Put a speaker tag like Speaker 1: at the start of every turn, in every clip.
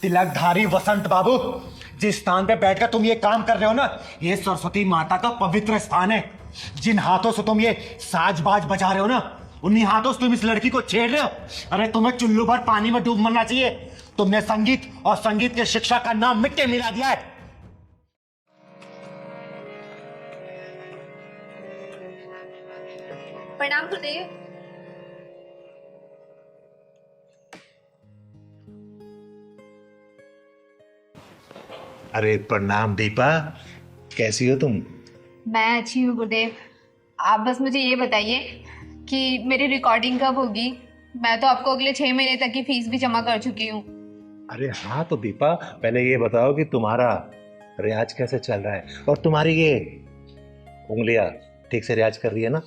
Speaker 1: तिलकधारी वसंत बाबू, जिस स्थान पे बैठकर तुम ये काम कर रहे हो ना, ये सरस्वती माता का पवित्र स्थान है। जिन हाथों से तुम ये साज-बाज बजा रहे हो ना, उन्हीं हाथों से तुम इस लड़की को छेड़ रहे हो। अरे तुम्हें चुल्लू भर पानी में डूब मरना चाहिए। तुमने संगीत और संगीत की शिक्षा का नाम मिट्टी मिला दिया है।
Speaker 2: प्रणाम गुरुदेव।
Speaker 3: अरे प्रणाम दीपा, कैसी हो तुम?
Speaker 2: मैं अच्छी हूँ गुरुदेव। आप बस मुझे ये बताइए कि मेरी रिकॉर्डिंग कब होगी। मैं तो आपको अगले 6 महीने तक की फीस भी जमा कर चुकी हूँ।
Speaker 3: अरे हाँ, तो दीपा पहले ये बताओ कि तुम्हारा रियाज कैसे चल रहा है और तुम्हारी ये उंगलियां ठीक से रियाज कर रही है ना?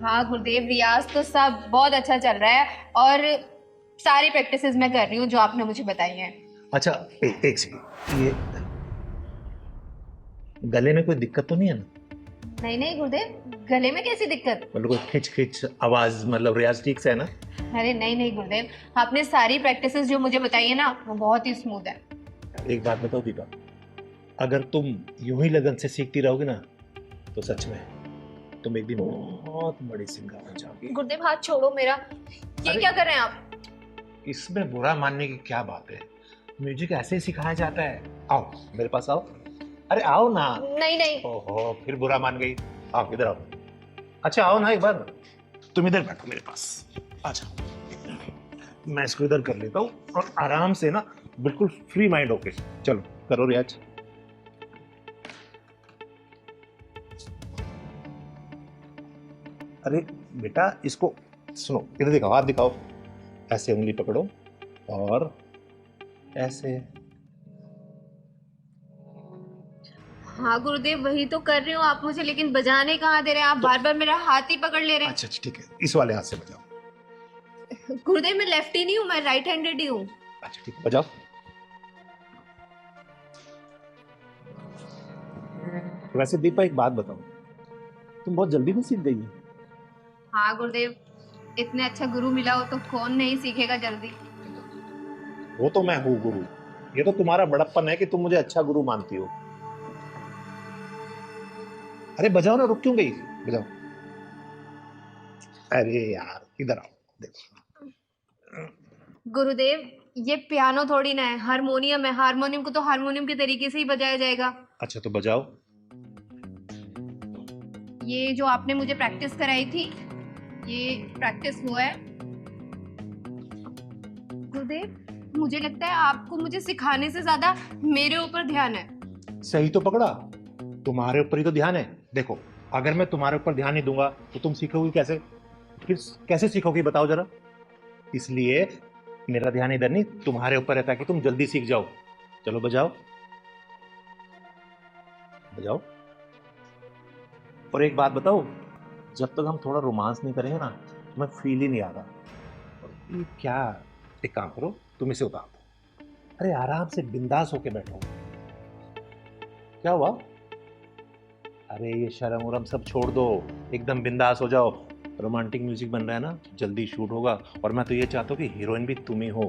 Speaker 2: हाँ गुरुदेव, रियाज तो सब बहुत अच्छा चल रहा है और सारी प्रैक्टिसेस मैं कर रही हूँ जो आपने मुझे बताई हैं।
Speaker 3: अच्छा, एक सेकंड, ये गले में कोई दिक्कत तो नहीं है ना?
Speaker 2: नहीं नहीं गुरुदेव, गले में कैसी दिक्कत?
Speaker 3: मतलब कोई खिंच खिंच आवाज, मतलब रियाज ठीक से है ना?
Speaker 2: अरे नहीं नहीं गुरुदेव, आपने सारी प्रैक्टिसेस जो मुझे बताई है ना, वो बहुत ही स्मूथ है।
Speaker 3: एक बात बताओ दीपा, अगर तुम यूं ही लगन से सीखती रहोगी ना, तो सच में तुम एक दिन बहुत बड़ी सिंगर बन जाओगी।
Speaker 2: गुरुदेव हाथ छोड़ो मेरा। ये क्या कर रहे हैं आप?
Speaker 3: इसमें बुरा मानने की क्या बात है? म्यूजिक ऐसे ही सिखाया जाता है। आओ मेरे पास आओ। अरे आओ ना।
Speaker 2: नहीं नहीं।
Speaker 3: ओहो, फिर बुरा मान गई। आओ इधर आओ। अच्छा आओ ना एक बार। तुम इधर बैठो मेरे पास। अच्छा, मैं इसको इधर कर लेता हूँ और आराम से ना, बिल्कुल फ्री माइंड होके चलो करो रियाज। अरे बेटा, इसको सुनो, इधर दिखाओ, हाथ दिखाओ। ऐसे उंगली पकड़ो और ऐसे।
Speaker 2: हाँ गुरुदेव, वही तो कर रही हूँ आप मुझे, लेकिन बजाने कहाँ दे रहे हैं आप? बार बार मेरा हाथ ही पकड़ ले रहे हैं।
Speaker 3: अच्छा ठीक है, इस वाले हाथ से बजाओ।
Speaker 2: गुरुदेव मैं लेफ्टी नहीं हूँ, मैं राइट हैंडेड ही हूँ।
Speaker 3: अच्छा ठीक है, बजाओ। वैसे दीपा एक बात बताओ, तुम बहुत जल्दी में सीख गई हो।
Speaker 2: हाँ गुरुदेव, इतने अच्छा गुरु मिला हो तो कौन नहीं सीखेगा जल्दी।
Speaker 3: वो तो मैं हूँ गुरु, ये तो तुम्हारा बड़प्पन है कि तुम मुझे अच्छा गुरु मानती हो। अरे बजाओ ना, रुक क्यों गई? बजाओ। अरे यार इधर आओ, देखो।
Speaker 2: गुरुदेव ये पियानो थोड़ी ना है, हारमोनियम है। हारमोनियम को तो हारमोनियम के तरीके से ही बजाया जाएगा।
Speaker 3: अच्छा तो बजाओ।
Speaker 2: ये जो आपने मुझे प्रैक्टिस कराई थी, ये प्रैक्टिस हुआ है। गुरुदेव मुझे लगता है आपको मुझे सिखाने से ज्यादा मेरे ऊपर ध्यान है।
Speaker 3: सही तो पकड़ा, तुम्हारे ऊपर ही तो ध्यान है। देखो, अगर मैं तुम्हारे ऊपर ध्यान नहीं दूंगा तो तुम सीखोगी कैसे? फिर कैसे सीखोगी बताओ जरा। इसलिए मेरा ध्यान इधर नहीं, तुम्हारे ऊपर है, ताकि तुम जल्दी सीख जाओ। चलो बजाओ, बजाओ। और एक बात बताओ, जब तक हम थोड़ा रोमांस नहीं करेंगे ना, तुम्हें फील ही नहीं आ रहा। ये क्या, एक काम करो, तुम इसे उतार दो। अरे आराम से बिंदास होके बैठो। क्या हुआ? अरे ये शर्म उरम सब छोड़ दो, एकदम बिंदास हो जाओ। रोमांटिक म्यूजिक बन रहा है ना, जल्दी शूट होगा। और मैं तो ये चाहता हूँ कि हीरोइन भी तुम ही हो।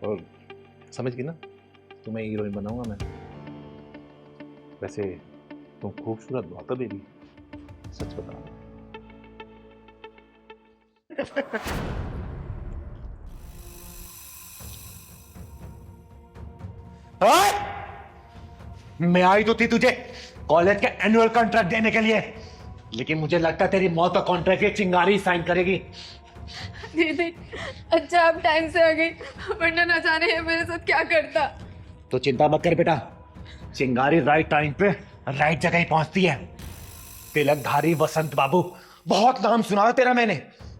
Speaker 3: और समझ गई ना, तुम्हें हीरोइन बनाऊंगा मैं। वैसे तुम खूबसूरत बहुत हो बेबी, सच बता।
Speaker 1: मैं आई तो थी तुझे कॉलेज के एनुअल कॉन्ट्रैक्ट देने के लिए, लेकिन मुझे लगता है तेरी मौत का कॉन्ट्रैक्ट ये चिंगारी साइन करेगी।
Speaker 2: दीदी अच्छा आप टाइम से आ गई, वरना न जाने ये मेरे साथ क्या करता।
Speaker 1: तो चिंता मत कर बेटा, चिंगारी राइट टाइम पे राइट जगह ही पहुंचती है। तिलकधारी वसंत बाबू, बहुत नाम सुना था तेरा मैंने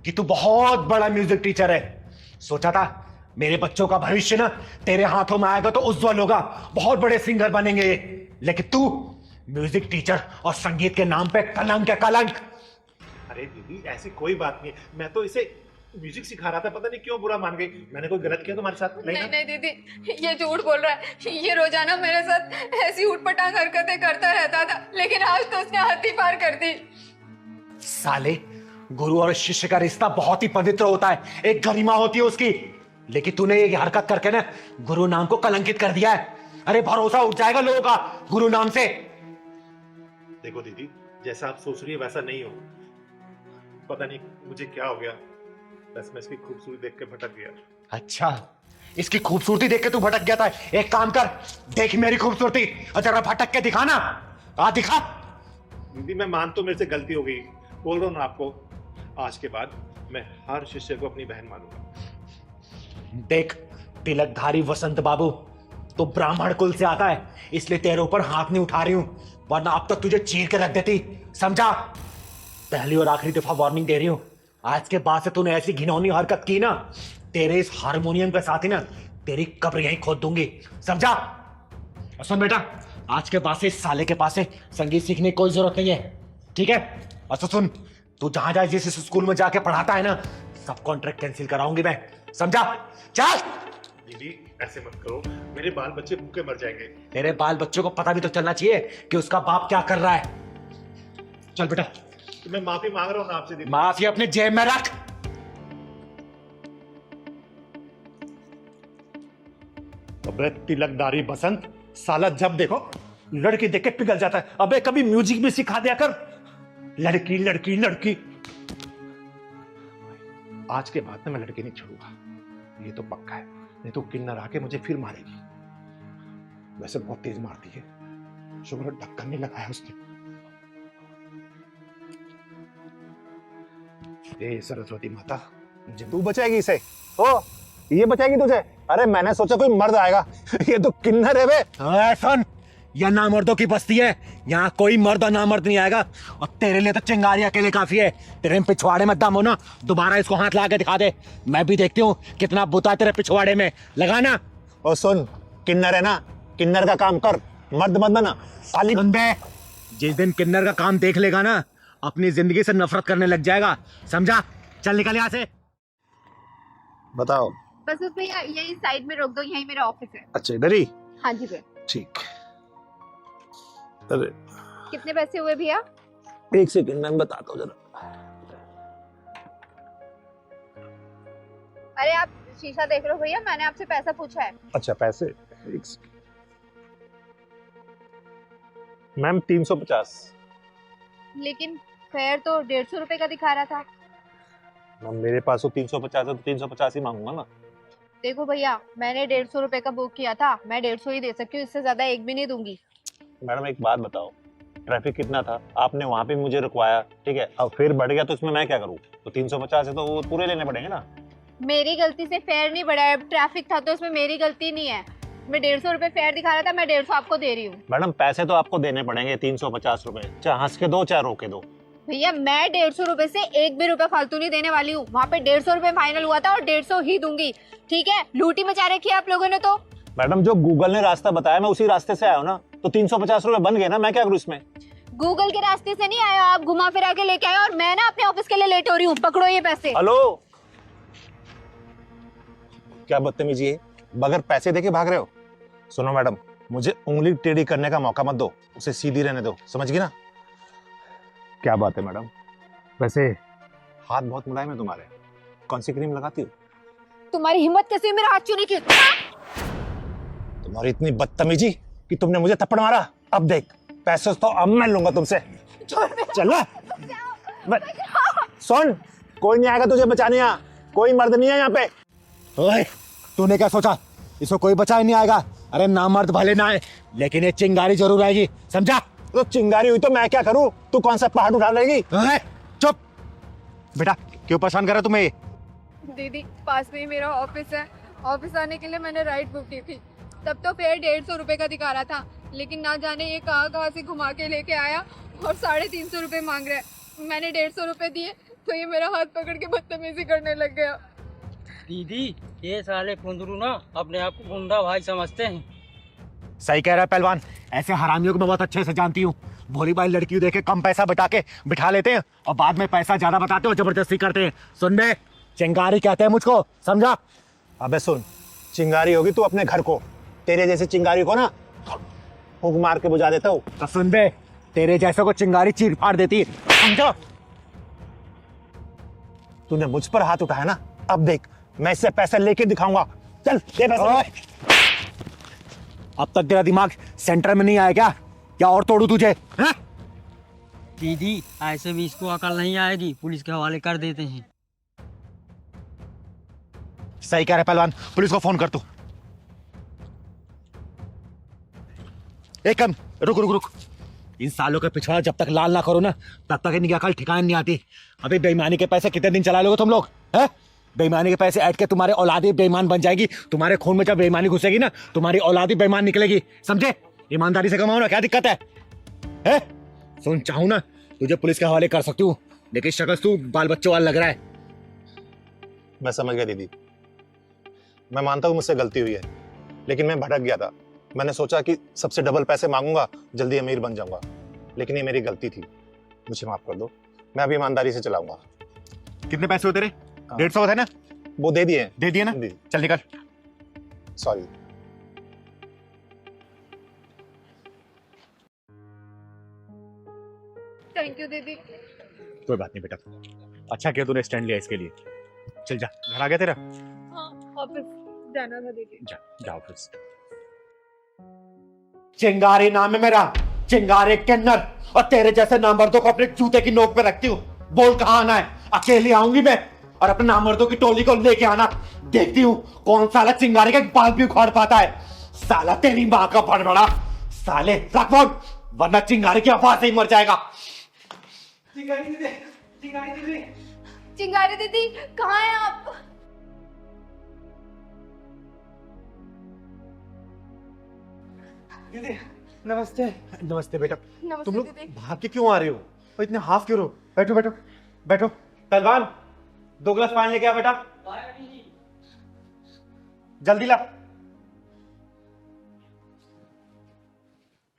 Speaker 1: कि तू बहुत बड़ा म्यूजिक टीचर है। सोचा था मेरे बच्चों का भविष्य ना तेरे हाथों में आएगा तो उज्जवल होगा, बहुत बड़े सिंगर बनेंगे ये। लेकिन तू म्यूजिक टीचर और संगीत के नाम पे कलंक है, कलंक।
Speaker 3: अरे दीदी ऐसी कोई बात नहीं, मैं तो इसे म्यूजिक सिखा रहा था, पता नहीं क्यों बुरा मान गई। मैंने कोई गलत किया तुम्हारे साथ?
Speaker 2: नहीं नहीं दीदी, ये झूठ बोल रहा है। ये रोजाना मेरे साथ ऐसी उठपटांग हरकतें करता रहता था, लेकिन आज तो उसने हद ही पार कर दी।
Speaker 1: साले, गुरु और शिष्य का रिश्ता बहुत ही पवित्र होता है, एक गरिमा होती है उसकी। लेकिन तूने ये हरकत करके ना गुरु नाम को कलंकित कर दिया है। अरे भरोसा उठ जाएगा लोगों का गुरु नाम से।
Speaker 3: देखो दीदी, जैसा आप सोच रही है वैसा नहीं हो। पता नहीं मुझे क्या हो गया, बस मैं इसकी खूबसूरती देख के भटक गया।
Speaker 1: अच्छा, इसकी खूबसूरती देख के तू भटक गया था। एक काम कर, देख मेरी खूबसूरती और जरा भटक के दिखा ना। आ दिखा।
Speaker 3: दीदी मैं मान तो मेरे से गलती हो गई, बोल रहा हूँ ना आपको, आज के बाद मैं हर शिष्य को अपनी बहन मानूंगा।
Speaker 1: देख तिलकधारी वसंत बाबू, तो ब्राह्मण कुल से आता है, इसलिए तेरे ऊपर हाथ नहीं उठा रही हूं, वरना अब तक तुझे चीर के रख देती। समझा? पहली और आखिरी दफा वार्निंग दे रही हूं, आज के बाद से तूने ऐसी घिनौनी हरकत की ना, तेरे इस हारमोनियम के साथ ही ना तेरी कब्र यहीं खोद दूंगी। समझा? और सुन बेटा, आज के बाद से इस साले के पास से संगीत सीखने की कोई जरूरत नहीं है, ठीक है? और तो सुन, तू जहां जहां जिस स्कूल में जाके पढ़ाता है ना, सब कॉन्ट्रैक्ट कैंसिल कराऊंगी मैं। समझा? चल।
Speaker 3: दीदी ऐसे मत करो, मेरे बाल बच्चे भूखे मर जाएंगे।
Speaker 1: तेरे बाल बच्चों को पता भी तो चलना चाहिए कि उसका बाप क्या कर रहा है। चल बेटा।
Speaker 3: तो मैं माफी मांग रहा हूँ ना आपसे दीदी।
Speaker 1: माफी अपने जेब में रख।
Speaker 3: अबे तिलकधारी बसंत, साला जब देखो लड़की देख के पिघल जाता है। अबे कभी म्यूजिक भी सिखा दिया कर। लड़की लड़की लड़की। आज के बाद में मैं लड़की नहीं छोड़ूंगा, ये तो पक्का है। नहीं तो किन्नर आके मुझे फिर मारेगी। वैसे बहुत तेज मारती है, शुक्र ढक्कन नहीं लगाया उसने। ए सरस्वती माता,
Speaker 4: तू बचाएगी इसे? ओ, ये बचाएगी तुझे? अरे मैंने सोचा कोई मर्द आएगा, ये तो किन्नर है बे।
Speaker 1: सुन, यह नामर्दों की बस्ती है, यहाँ कोई मर्द और नामर्द नहीं आएगा। और तेरे लिए तो चिंगारी अकेले काफी है। तेरे पिछवाड़े में दम हो ना, दोबारा इसको हाथ ला के दिखा दे, मैं भी देखती हूँ कितना बुता तेरे पिछवाड़े में। लगाना।
Speaker 4: ओ सुन, किन्नर है ना, किन्नर का काम कर, मर्द मत बना साली।
Speaker 1: सुन बे, जिस दिन किन्नर का काम देख लेगा ना, अपनी जिंदगी से नफरत करने लग जाएगा। समझा? चल निकल यहाँ से।
Speaker 4: बताओ।
Speaker 2: बस उस भैया यही साइड में रोक दो, यही मेरा ऑफिस है।
Speaker 4: अच्छा इधर ही?
Speaker 2: हाँ जी भैया।
Speaker 4: ठीक। अरे
Speaker 2: कितने पैसे हुए भैया?
Speaker 4: एक सेकंड मैं बताता हूँ जरा।
Speaker 2: अरे आप शीशा देख रहे हो भैया, मैंने आपसे पैसा पूछा है।
Speaker 4: अच्छा पैसे, एक सेकंड। मैम 350।
Speaker 2: लेकिन फेयर तो 150 रुपए का दिखा रहा था।
Speaker 4: मैम मेरे पास तो 350 है, तो 350 ही मांगूंगा ना।
Speaker 2: देखो भैया, मैंने 150 रुपए का बुक किया था, मैं 150 ही दे सकती हूँ, इससे ज्यादा एक भी नहीं दूंगी।
Speaker 4: मैडम एक बात बताओ, ट्रैफिक कितना था? आपने वहां पे मुझे रुकवाया, ठीक है, अब फिर बढ़ गया तो इसमें मैं क्या करूँ? तो 350 है तो वो पूरे लेने पड़ेंगे ना।
Speaker 2: मेरी गलती से फेयर नहीं बढ़ा है, ट्रैफिक था तो इसमें मेरी गलती नहीं है। मैं 150 रुपए फेयर दिखा रहा था, मैं 150 आपको दे रही हूँ।
Speaker 4: मैडम पैसे तो आपको देने पड़ेंगे 350 रुपए, चाहे हंस के दो चाहे रो के दो।
Speaker 2: भैया मैं 150 रुपए से एक भी रुपए फालतू नहीं देने वाली हूँ। वहाँ पे 150 रुपए फाइनल हुआ था और 150 ही दूंगी, ठीक है? लूटी मचा रखी है आप लोगों ने तो।
Speaker 4: मैडम जो गूगल ने रास्ता बताया मैं उसी रास्ते से आया हूँ ना, तो 350 रुपए बन गए ना, मैं क्या करूँ इसमें?
Speaker 2: गूगल के रास्ते से नहीं आया, आप घुमा फिरा के लेके आए और मैं ना अपने ऑफिस के लिए लेट हो रही हूँ। पकड़ो ये पैसे।
Speaker 4: हेलो, क्या बदतमीजी है, बगैर पैसे देके भाग रहे हो? सुनो मैडम, मुझे उंगली टेढ़ी करने का मौका मत दो, उसे सीधी रहने दो, समझ गई ना? क्या बात है मैडम, वैसे हाथ बहुत मुलायम है तुम्हारे, कौन सी क्रीम लगाती हो?
Speaker 2: तुम्हारी हिम्मत कैसे हुई मेरा हाथ छूने की?
Speaker 4: तुम्हारी इतनी बदतमीजी कि तुमने मुझे थप्पड़ मारा। अब देख, पैसे तो अब मैं लूंगा तुमसे। चल ना। सुन, कोई नहीं आएगा तुझे बचाने, यहाँ कोई मर्द नहीं है यहाँ पे।
Speaker 1: ओए, तूने क्या सोचा इसको कोई बचा ही नहीं आएगा? अरे ना मर्द भले ना आए, लेकिन ये चिंगारी जरूर आएगी। समझा?
Speaker 4: तो चिंगारी हुई तो मैं क्या करूं? तू कौन सा पहाड़ उठा लेगी?
Speaker 1: चुप बेटा, क्यों परेशान कर रहा तुम्हें ये?
Speaker 2: दीदी पास में ही मेरा ऑफिस है, ऑफिस आने के लिए मैंने राइड बुक की थी, तब तो फेयर 150 रुपए का दिखा रहा था, लेकिन ना जाने ये कहाँ से घुमा के लेके आया और 350 रुपए मांग रहा है। मैंने 150 रुपए दिए तो ये मेरा हाथ पकड़ के बदतमीजी करने लग गया।
Speaker 5: दीदी ये साले कुंदरू ना अपने आप को गुंडा भाई समझते हैं।
Speaker 1: सही कह रहा है पहलवान, ऐसे हरामियों को मैं बहुत अच्छे से जानती हूँ। भोली भाई लड़की देके कम पैसा बता के बिठा लेते हैं और बाद में पैसा ज्यादा बताते हो, जबरदस्ती करते हैं। सुन बे, चिंगारी कहते हैं मुझको, समझा?
Speaker 4: अबे सुन, चिंगारी होगी तू अपने घर को, तेरे जैसे चिंगारी को ना फूंक मार के बुझा देता हूँ।
Speaker 1: तो सुन बे, तेरे जैसे को चिंगारी चीर फाड़ देती है, समझो?
Speaker 4: तूने मुझ पर हाथ उठाया ना, अब देख मैं इससे पैसे लेके दिखाऊंगा। चल दे पैसे।
Speaker 1: अब तक तेरा दिमाग सेंटर में नहीं आया क्या? क्या और तोड़ू तुझे? हाँ?
Speaker 5: दीदी ऐसे भी इसको अकल नहीं आएगी, पुलिस के हवाले कर देते हैं।
Speaker 1: सही कह रहा है पहलवान, पुलिस को फोन कर तू। एक कम रुक रुक रुक, इन सालों का पिछवाड़ा जब तक लाल ना करो ना, तब तक इनकी अकल ठिकाने नहीं आती। अभी बेईमानी के पैसे कितने दिन चला लोगे तुम लोग? हैं? बेईमानी के पैसे ऐड के तुम्हारे औलादी बेईमान बन जाएगी। तुम्हारे खून में जब बेईमानी घुसेगी ना, तुम्हारी औलादी बेईमान निकलेगी, समझे? ईमानदारी से कमाओ ना, क्या दिक्कत है? सुन, चाहूं ना तुझे पुलिस के हवाले कर सकती हूँ, लेकिन शक्ल तू बाल बच्चों वाला लग रहा है।
Speaker 4: मैं समझ गया दीदी, मैं मानता हूँ मुझसे गलती हुई है, लेकिन मैं भटक गया था। मैंने सोचा कि सबसे डबल पैसे मांगूंगा, जल्दी अमीर बन जाऊंगा, लेकिन ये मेरी गलती थी। मुझे माफ कर दो, मैं अभी ईमानदारी से चलाऊंगा।
Speaker 1: कितने पैसे होते रे? 150 थे ना?
Speaker 4: वो दे दिए।
Speaker 1: दे दिए ना? चल निकल।
Speaker 4: सॉरी।
Speaker 2: थैंक यू दीदी।
Speaker 1: कोई बात नहीं बेटा, अच्छा किया तूने स्टैंड लिया इसके लिए। चल जा, घर आ गया तेरा?
Speaker 2: हाँ, ऑफिस जाना था दीदी।
Speaker 1: जा जा ऑफिस। चिंगारी नाम है मेरा, चिंगारी किन्नर, और तेरे जैसे नामर्दों को अपने जूते की नोक पे रखती हूँ। बोल कहाँ आना है? अकेली आऊंगी मैं, और अपने नामर्दों की टोली को लेके आना। देखती हूँ कौन साला चिंगारी का एक बाल भी उखाड़ पाता है। साला तेरी माँ का बड़बड़ा, साले रख फोन, वरना चिंगारी की आवाज से ही मर जाएगा। चिंगारी दीदी, चिंगारी दीदी,
Speaker 2: चिंगारी दीदी कहाँ हैं आप?
Speaker 1: दीदी नमस्ते। नमस्ते बेटा।
Speaker 2: नमस्ते
Speaker 1: तुम लोग
Speaker 2: दीदी।
Speaker 1: भाग के क्यों आ रहे हो? और इतने हाफ क्यों रहो? बैठो बैठो बैठो। पहलवान 2 गिलास पानी लेके आ बेटा, जल्दी ला।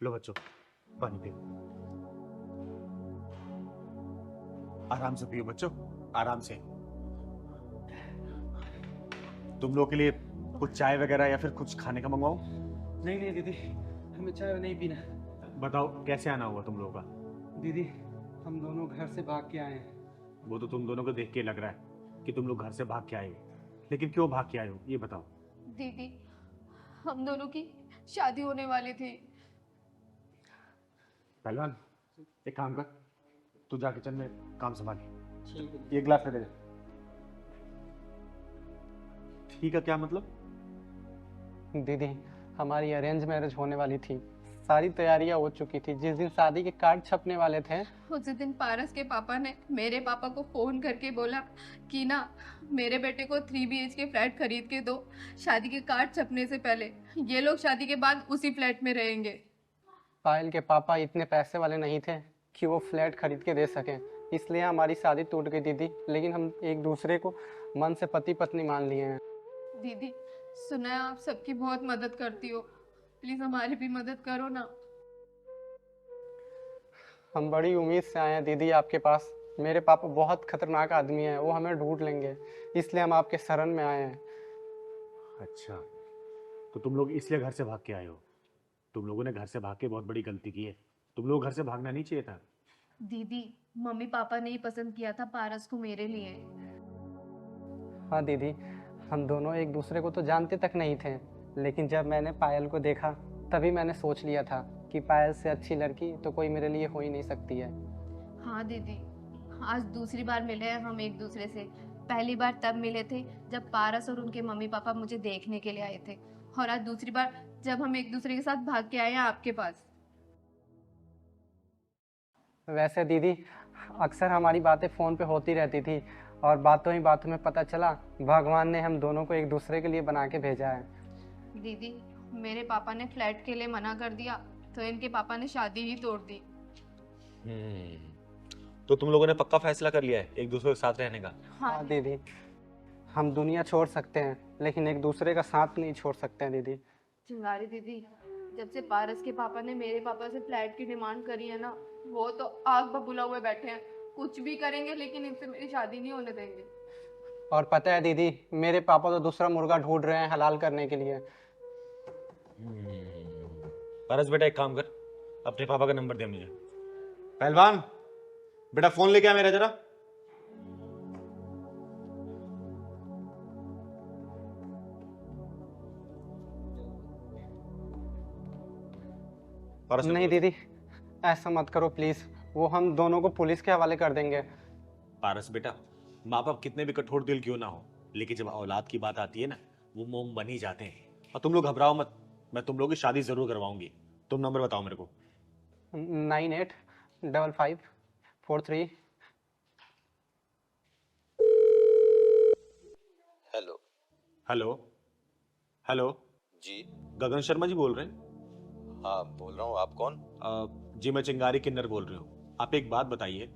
Speaker 1: लो बच्चों, पानी पियो। आराम से पियो बच्चों, आराम से। तुम लोग के लिए कुछ चाय वगैरह या फिर कुछ खाने का मंगवाऊं?
Speaker 6: नहीं नहीं दीदी, हमें चाय नहीं पीना।
Speaker 1: बताओ कैसे आना हुआ तुम लोगों का?
Speaker 6: दीदी हम दोनों घर से भाग के आए हैं।
Speaker 1: वो तो तुम दोनों को देख के लग रहा है कि तुम लोग घर से भाग के आए हो, लेकिन क्यों भाग के आए हो ये बताओ।
Speaker 2: दीदी हम दोनों की शादी होने वाली थी।
Speaker 1: पहलवान एक काम कर, तू जा किचन में काम संभाल।
Speaker 5: ठीक है।
Speaker 1: ये गिलास ले जा। ठीक है, क्या मतलब?
Speaker 6: दीदी हमारी अरेंज मैरिज होने वाली थी, सारी तैयारियां हो चुकी थी। जिस दिन शादी के कार्ड छपने वाले थे,
Speaker 2: उसी दिन पारस के पापा ने मेरे पापा को फोन करके बोला कि ना मेरे बेटे को 3 BHK फ्लैट खरीद के दो, शादी के कार्ड छपने से पहले। ये लोग शादी के बाद उसी फ्लैट में रहेंगे।
Speaker 6: पायल के पापा इतने पैसे वाले नहीं थे कि वो फ्लैट खरीद के दे सकें, इसलिए हमारी शादी टूट गई दीदी। लेकिन हम एक दूसरे को मन से पति पत्नी मान लिए हैं।
Speaker 2: दीदी सुना है आप सबकी बहुत मदद करती हो, प्लीज हमारी भी मदद करो ना।
Speaker 6: हम बड़ी उम्मीद से आए हैं दीदी आपके पास। मेरे पापा बहुत खतरनाक आदमी हैं, वो हमें ढूंढ लेंगे, इसलिए हम आपके शरण में आए हैं।
Speaker 1: अच्छा, तो तुम लोग इसलिए घर से भाग के आए हो? तुम लोगों ने घर से भाग के बहुत बड़ी गलती की है। तुम लोग घर से भागना नहीं चाहिए था।
Speaker 2: दीदी मम्मी पापा ने ही पसंद किया था पारस को मेरे लिए।
Speaker 6: हाँ दीदी, हम दोनों एक दूसरे को तो जानते तक नहीं थे, लेकिन जब मैंने पायल को देखा तभी मैंने सोच लिया था कि पायल से अच्छी लड़की तो कोई मेरे लिए हो ही नहीं सकती है।
Speaker 2: हाँ दीदी, आज दूसरी बार मिले हैं हम एक दूसरे से। पहली बार तब मिले थे जब पारस और उनके मम्मी पापा मुझे देखने के लिए आए थे, और आज दूसरी बार जब हम एक दूसरे के साथ भाग के आए हैं आपके पास।
Speaker 6: वैसे दीदी अक्सर हमारी बातें फ़ोन पे होती रहती थी, और बातों ही बातों में पता चला भगवान ने हम दोनों को एक दूसरे के लिए बना के भेजा है।
Speaker 2: दीदी मेरे पापा ने फ्लैट के लिए मना कर दिया तो इनके पापा ने शादी ही तोड़ दी।
Speaker 3: तो तुम लोगों ने पक्का फैसला कर लिया है एक दूसरे के साथ रहने का?
Speaker 6: हाँ दीदी, हम दुनिया छोड़ सकते हैं लेकिन एक दूसरे का साथ नहीं छोड़ सकते हैं दीदी।
Speaker 2: चिंगारी दीदी, जब से पारस के पापा ने मेरे पापा से फ्लैट की डिमांड करी है ना, वो तो आग बबूला हुए बैठे हैं। कुछ भी करेंगे लेकिन इनसे मेरी शादी नहीं होने देंगे।
Speaker 6: और पता है दीदी, मेरे पापा तो दूसरा मुर्गा ढूंढ रहे हैं हलाल करने के लिए।
Speaker 3: पारस बेटा एक काम कर, अपने पापा का नंबर दे मुझे।
Speaker 1: पहलवान बेटा फोन लेके आ मेरा जरा।
Speaker 4: पारस ने
Speaker 6: नहीं
Speaker 4: बोला।
Speaker 6: दीदी, ऐसा मत करो प्लीज़, वो हम दोनों को पुलिस के हवाले कर देंगे।
Speaker 3: पारस बेटा, माँ बाप कितने भी कठोर दिल क्यों ना हो, लेकिन जब औलाद की बात आती है ना, वो मोम बन ही जाते हैं। और तुम लोग घबराओ मत, मैं तुम लोग की शादी जरूर करवाऊंगी। तुम नंबर बताओ मेरे को।
Speaker 6: 985543।
Speaker 7: हेलो।
Speaker 3: हेलो हेलो,
Speaker 7: जी।
Speaker 3: गगन शर्मा जी बोल रहे हैं?
Speaker 7: हाँ बोल रहा हूँ, आप कौन?
Speaker 3: जी मैं चिंगारी किन्नर बोल रही हूँ। आप एक बात बताइए,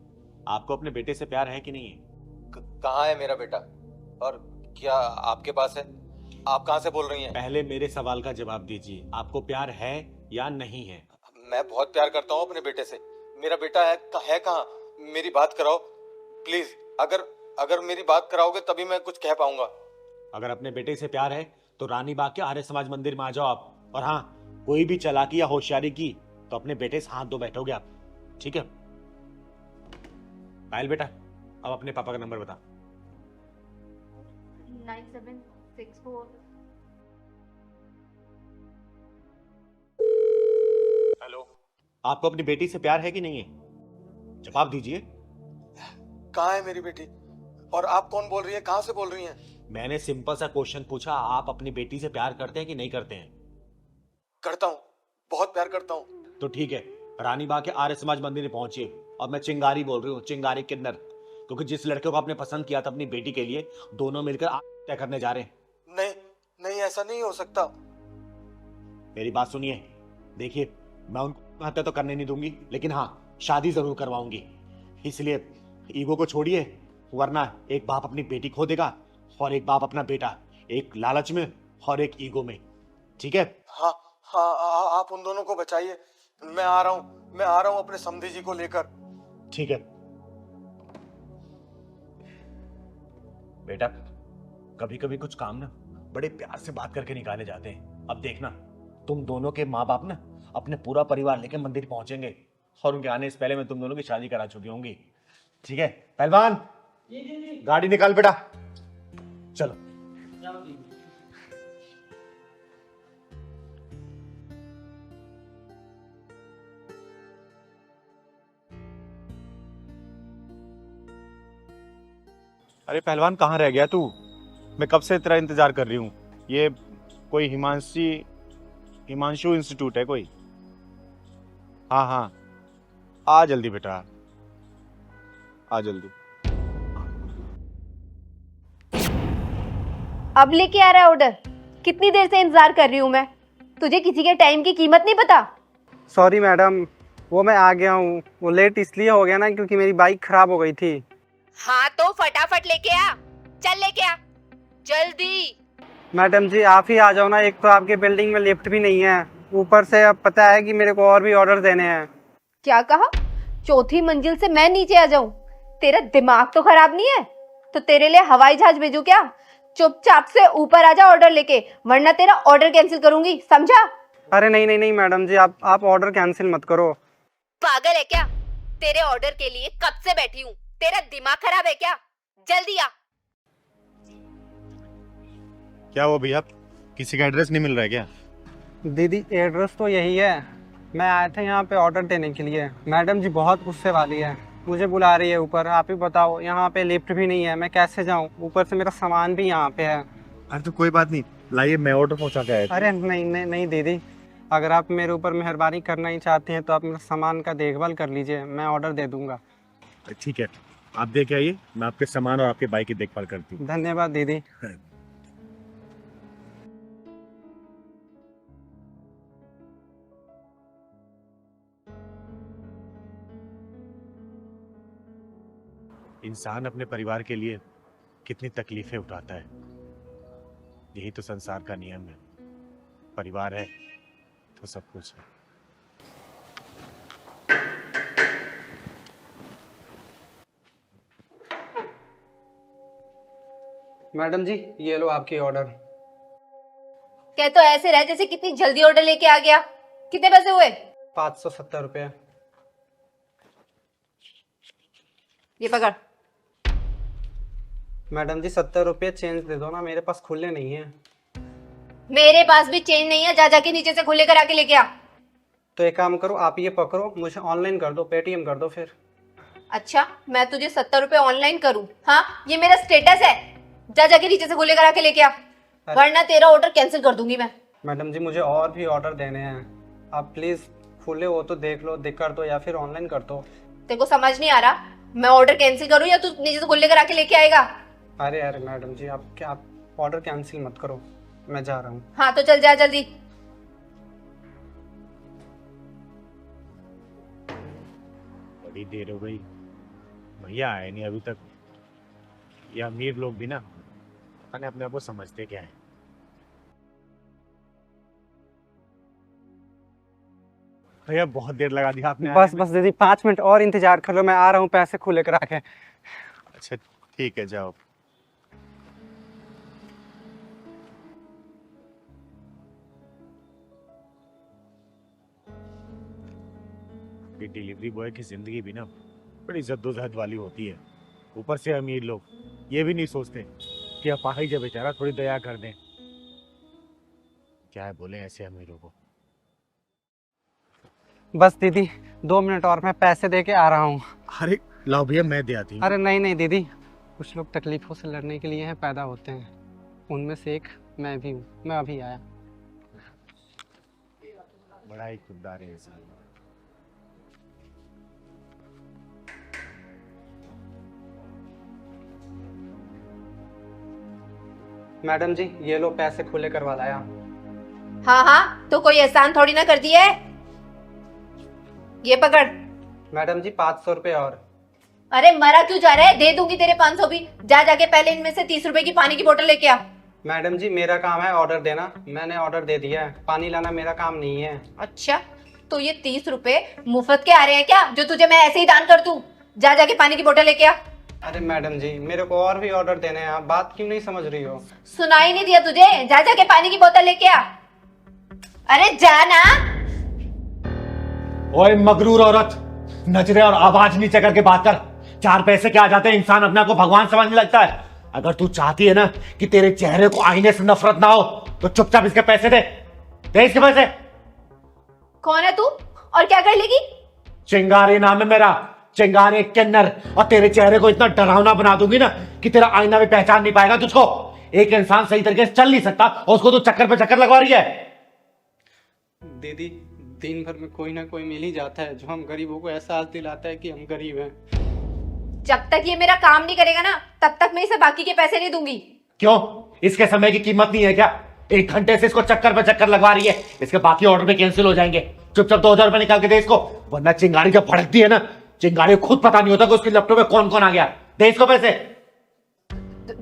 Speaker 3: आपको अपने बेटे से प्यार है कि नहीं है?
Speaker 7: कहाँ है मेरा बेटा? और क्या आपके पास है? आप कहाँ से बोल रही हैं?
Speaker 3: पहले मेरे सवाल का जवाब दीजिए, आपको प्यार है या नहीं है?
Speaker 7: मैं बहुत प्यार करता हूँ अपने बेटे से। मेरा बेटा है कहाँ? मेरी बात कराओ प्लीज। अगर मेरी बात कराओगे तभी मैं कुछ कह पाऊंगा।
Speaker 3: अगर अपने बेटे से प्यार है तो रानी बाग के आर्य समाज मंदिर में आ जाओ आप। और हाँ, कोई भी चालाकी या होशियारी की तो अपने बेटे से हाथ धो बैठोगे आप, ठीक है? पायल बेटा, अब अपने पापा का नंबर बता।
Speaker 2: 9764।
Speaker 3: हेलो, आपको अपनी बेटी से प्यार है कि नहीं है? जवाब दीजिए।
Speaker 7: कहाँ है मेरी बेटी? और आप कौन बोल रही है? कहाँ से बोल रही हैं?
Speaker 3: मैंने सिंपल सा क्वेश्चन पूछा, आप अपनी बेटी से प्यार करते हैं कि नहीं करते हैं?
Speaker 7: करता हूँ, बहुत प्यार करता हूँ।
Speaker 3: तो ठीक है, रानी बाग के आर्य समाज मंदिर में पहुंचिए। और मैं चिंगारी बोल रही हूँ, चिंगारी किन्नर, क्योंकि जिस लड़के को आपने पसंद किया था अपनी बेटी के लिए, दोनों मिलकर तय करने जा रहे हैं।
Speaker 7: नहीं नहीं, ऐसा नहीं हो सकता।
Speaker 3: मेरी बात सुनिए, देखिए मैं उनको हत्या तो करने नहीं दूंगी, लेकिन हाँ शादी जरूर करवाऊंगी। इसलिए ईगो को छोड़िए, वरना एक बाप अपनी बेटी खो देगा और एक बाप अपना बेटा, एक लालच में और एक ईगो में, ठीक है?
Speaker 7: हाँ हाँ, आप उन दोनों को बचाइए। मैं आ रहा हूँ अपने समधी जी को लेकर।
Speaker 3: ठीक है बेटा, कभी कभी कुछ काम ना बड़े प्यार से बात करके निकाले जाते हैं। अब देखना, तुम दोनों के माँ बाप ना अपने पूरा परिवार लेकर मंदिर पहुंचेंगे और उनके आने से पहले मैं तुम दोनों की शादी करा चुकी होंगी, ठीक है? पहलवान, गाड़ी निकाल बेटा, चलो।
Speaker 4: अरे पहलवान, कहाँ रह गया तू? मैं कब से तेरा इंतजार कर रही हूँ। ये कोई हिमांशु इंस्टीट्यूट है कोई? हाँ हाँ, आ जल्दी बेटा, आ जल्दी।
Speaker 8: अब लेके आ रहा है ऑर्डर? कितनी देर से इंतजार कर रही हूँ मैं, तुझे किसी के टाइम की कीमत नहीं पता?
Speaker 6: सॉरी मैडम, वो मैं आ गया हूँ। वो लेट इसलिए हो गया ना क्योंकि मेरी बाइक खराब हो गई थी।
Speaker 8: हाँ तो फटाफट लेके आ, चल लेके आ जल्दी।
Speaker 6: मैडम जी आप ही आ जाओ ना, एक तो आपके बिल्डिंग में लिफ्ट भी नहीं है, ऊपर से अब पता है कि मेरे को और भी ऑर्डर देने हैं।
Speaker 8: क्या कहा? चौथी मंजिल से मैं नीचे आ जाऊं? तेरा दिमाग तो खराब नहीं है? तो तेरे लिए हवाई जहाज भेजूं क्या? चुपचाप से ऊपर आ जा ऑर्डर लेके, वरना तेरा ऑर्डर कैंसिल करूंगी, समझा?
Speaker 6: अरे नहीं नहीं नहीं मैडम जी, आप ऑर्डर कैंसिल मत करो।
Speaker 8: पागल है क्या? तेरे ऑर्डर के लिए कब से बैठी हूँ, तेरा दिमाग खराब है क्या? जल्दी आ।
Speaker 4: क्या हुआ भैया, किसी का एड्रेस नहीं मिल रहा है क्या?
Speaker 6: दीदी एड्रेस तो यही है, मैं आया था यहाँ पे ऑर्डर देने के लिए। मैडम जी बहुत गुस्से वाली है, मुझे बुला रही है ऊपर। आप ही बताओ, यहाँ पे लिफ्ट भी नहीं है, मैं कैसे जाऊँ? ऊपर से मेरा सामान भी यहाँ पे है।
Speaker 4: अरे तो कोई बात नहीं, लाइए मैं ऑर्डर पहुँचा के आया।
Speaker 6: अरे नहीं नहीं नहीं दीदी, अगर आप मेरे ऊपर मेहरबानी करना ही चाहते हैं तो आप मेरे सामान का देखभाल कर लीजिए, मैं ऑर्डर दे दूंगा।
Speaker 4: ठीक है, आप देख आइए, मैं आपके सामान और आपके बाइक की देखभाल करती हूँ।
Speaker 6: धन्यवाद दीदी।
Speaker 4: इंसान अपने परिवार के लिए कितनी तकलीफें उठाता है, यही तो संसार का नियम है। परिवार है तो सब कुछ है।
Speaker 6: मैडम जी ये लो आपकी ऑर्डर।
Speaker 8: कह तो ऐसे रह जैसे कितनी जल्दी ऑर्डर लेके आ गया। कितने पैसे हुए?
Speaker 6: 570 रुपये।
Speaker 8: ये पकड़।
Speaker 6: मैडम जी 70 रुपये चेंज दे दो ना, मेरे पास खुले नहीं है।
Speaker 8: मेरे पास भी चेंज नहीं है, जा जाके नीचे से खुले करा के लेके आ।
Speaker 6: तो एक काम करो, आप ये पकड़ो, मुझे ऑनलाइन कर दो, पेटीएम कर दो फिर।
Speaker 8: अच्छा, मैं तुझे 70 रुपए ऑनलाइन करूं? हाँ, ये मेरा स्टेटस है। जा जाके नीचे से गोले करा के लेके आ, वरना तेरा ऑर्डर कैंसिल कर दूंगी मैं।
Speaker 6: मैडम जी मुझे और भी ऑर्डर देने हैं, आप प्लीज़ खुले हो तो देख लो, दिख कर दो या फिर ऑनलाइन कर दो।
Speaker 8: तेरे को समझ नहीं आ रहा मैं ऑर्डर कैंसिल करूं या तू नीचे से गोले करा के लेके आएगा?
Speaker 6: अरे अरे मैडम जी, आप ऑर्डर कैंसिल मत करो, मैं जा रहा हूँ।
Speaker 8: हाँ तो चल जा जल्दी।
Speaker 4: बड़ी देर हो गई, भैया आए नहीं अभी तक। ये अमीर लोग भी ना पता नहीं अपने आप को समझते क्या है। भैया बहुत देर लगा दी आपने
Speaker 6: बस
Speaker 4: आने
Speaker 6: बस दीदी 5 मिनट और इंतजार कर लो, मैं आ रहा हूँ पैसे खुले करा के।
Speaker 4: में। अच्छा ठीक है जाओ। ये डिलीवरी बॉय की जिंदगी भी ना बड़ी जद्दोजहद वाली होती है। ऊपर से अमीर लोग ये भी नहीं सोचते कि अपाहिज है बेचारा, थोड़ी दया कर दें। क्या है बोले ऐसे अमीरों को।
Speaker 6: बस दीदी 2 मिनट और, मैं पैसे दे के आ रहा हूँ।
Speaker 4: अरे लाओ भैया मैं दे आती हूँ।
Speaker 6: अरे नहीं नहीं दीदी, कुछ लोग तकलीफों से लड़ने के लिए हैं पैदा होते हैं, उनमें से एक मैं भी हूँ, मैं अभी आया।
Speaker 4: बड़ा ही खुददार है इंसान।
Speaker 6: मैडम जी ये लो पैसे खुले करवा लाया।
Speaker 8: हाँ हाँ, तो कोई एहसान थोड़ी ना कर दिया है। ये पकड़।
Speaker 6: मैडम जी 500 रुपये और।
Speaker 8: अरे मरा क्यों जा रहा है, दे दूंगी तेरे 500 भी। जा जाके पहले इनमें से 30 रुपए की पानी की बोतल लेके आ।
Speaker 6: मैडम जी मेरा काम है ऑर्डर देना, मैंने ऑर्डर दे दिया है, पानी लाना मेरा काम नहीं है।
Speaker 8: अच्छा, तो ये 30 रुपए मुफ्त के आ रहे हैं क्या, जो तुझे मैं ऐसे ही दान कर दूं? जा जाके पानी की बोतल लेके आ।
Speaker 6: अरे मैडम जी मेरे को और भी ऑर्डर देने हैं, आप बात क्यों नहीं समझ रही हो?
Speaker 8: सुनाई नहीं दिया तुझे? जा जाके पानी की बोतल लेके आ। अरे जा ना।
Speaker 1: ओए मगरूर औरत, नजरे और आवाज नीचे करके बात कर। 4 पैसे क्या आ जाते हैं, इंसान अपने आप को भगवान समझने लगता है। अगर तू चाहती है ना कि तेरे चेहरे को आईने से नफरत ना हो तो चुपचाप इसके पैसे दे। दे इसके पैसे।
Speaker 8: कौन है तू और क्या कर लेगी?
Speaker 1: चिंगारी नाम है मेरा, चिंगारी किन्नर। और तेरे चेहरे को इतना डरावना बना दूंगी ना कि तेरा आईना भी पहचान नहीं पाएगा तुझको। एक इंसान सही तरीके से चल नहीं सकता और उसको तो चक्कर पे चक्कर लगवा रही है।
Speaker 6: दीदी दिन भर में कोई ना कोई मिल ही जाता है जो हम गरीबों को एहसास दिलाता है कि हम गरीब हैं।
Speaker 8: जब तक ये मेरा काम नहीं करेगा ना, तब तक मैं इसे बाकी के पैसे नहीं दूंगी।
Speaker 1: क्यों, इसके समय की कीमत नहीं है क्या? 1 घंटे से इसको चक्कर पे चक्कर लगवा रही है, इसके बाकी ऑर्डर भी कैंसिल हो जाएंगे। चुपचाप 2000 रुपए निकाल के दे इसको, वरना चिंगारी जब भड़कती है ना, चिंगारी को खुद पता नहीं होता कि उसके लैपटॉप में कौन कौन आ गया। दे इसको पैसे।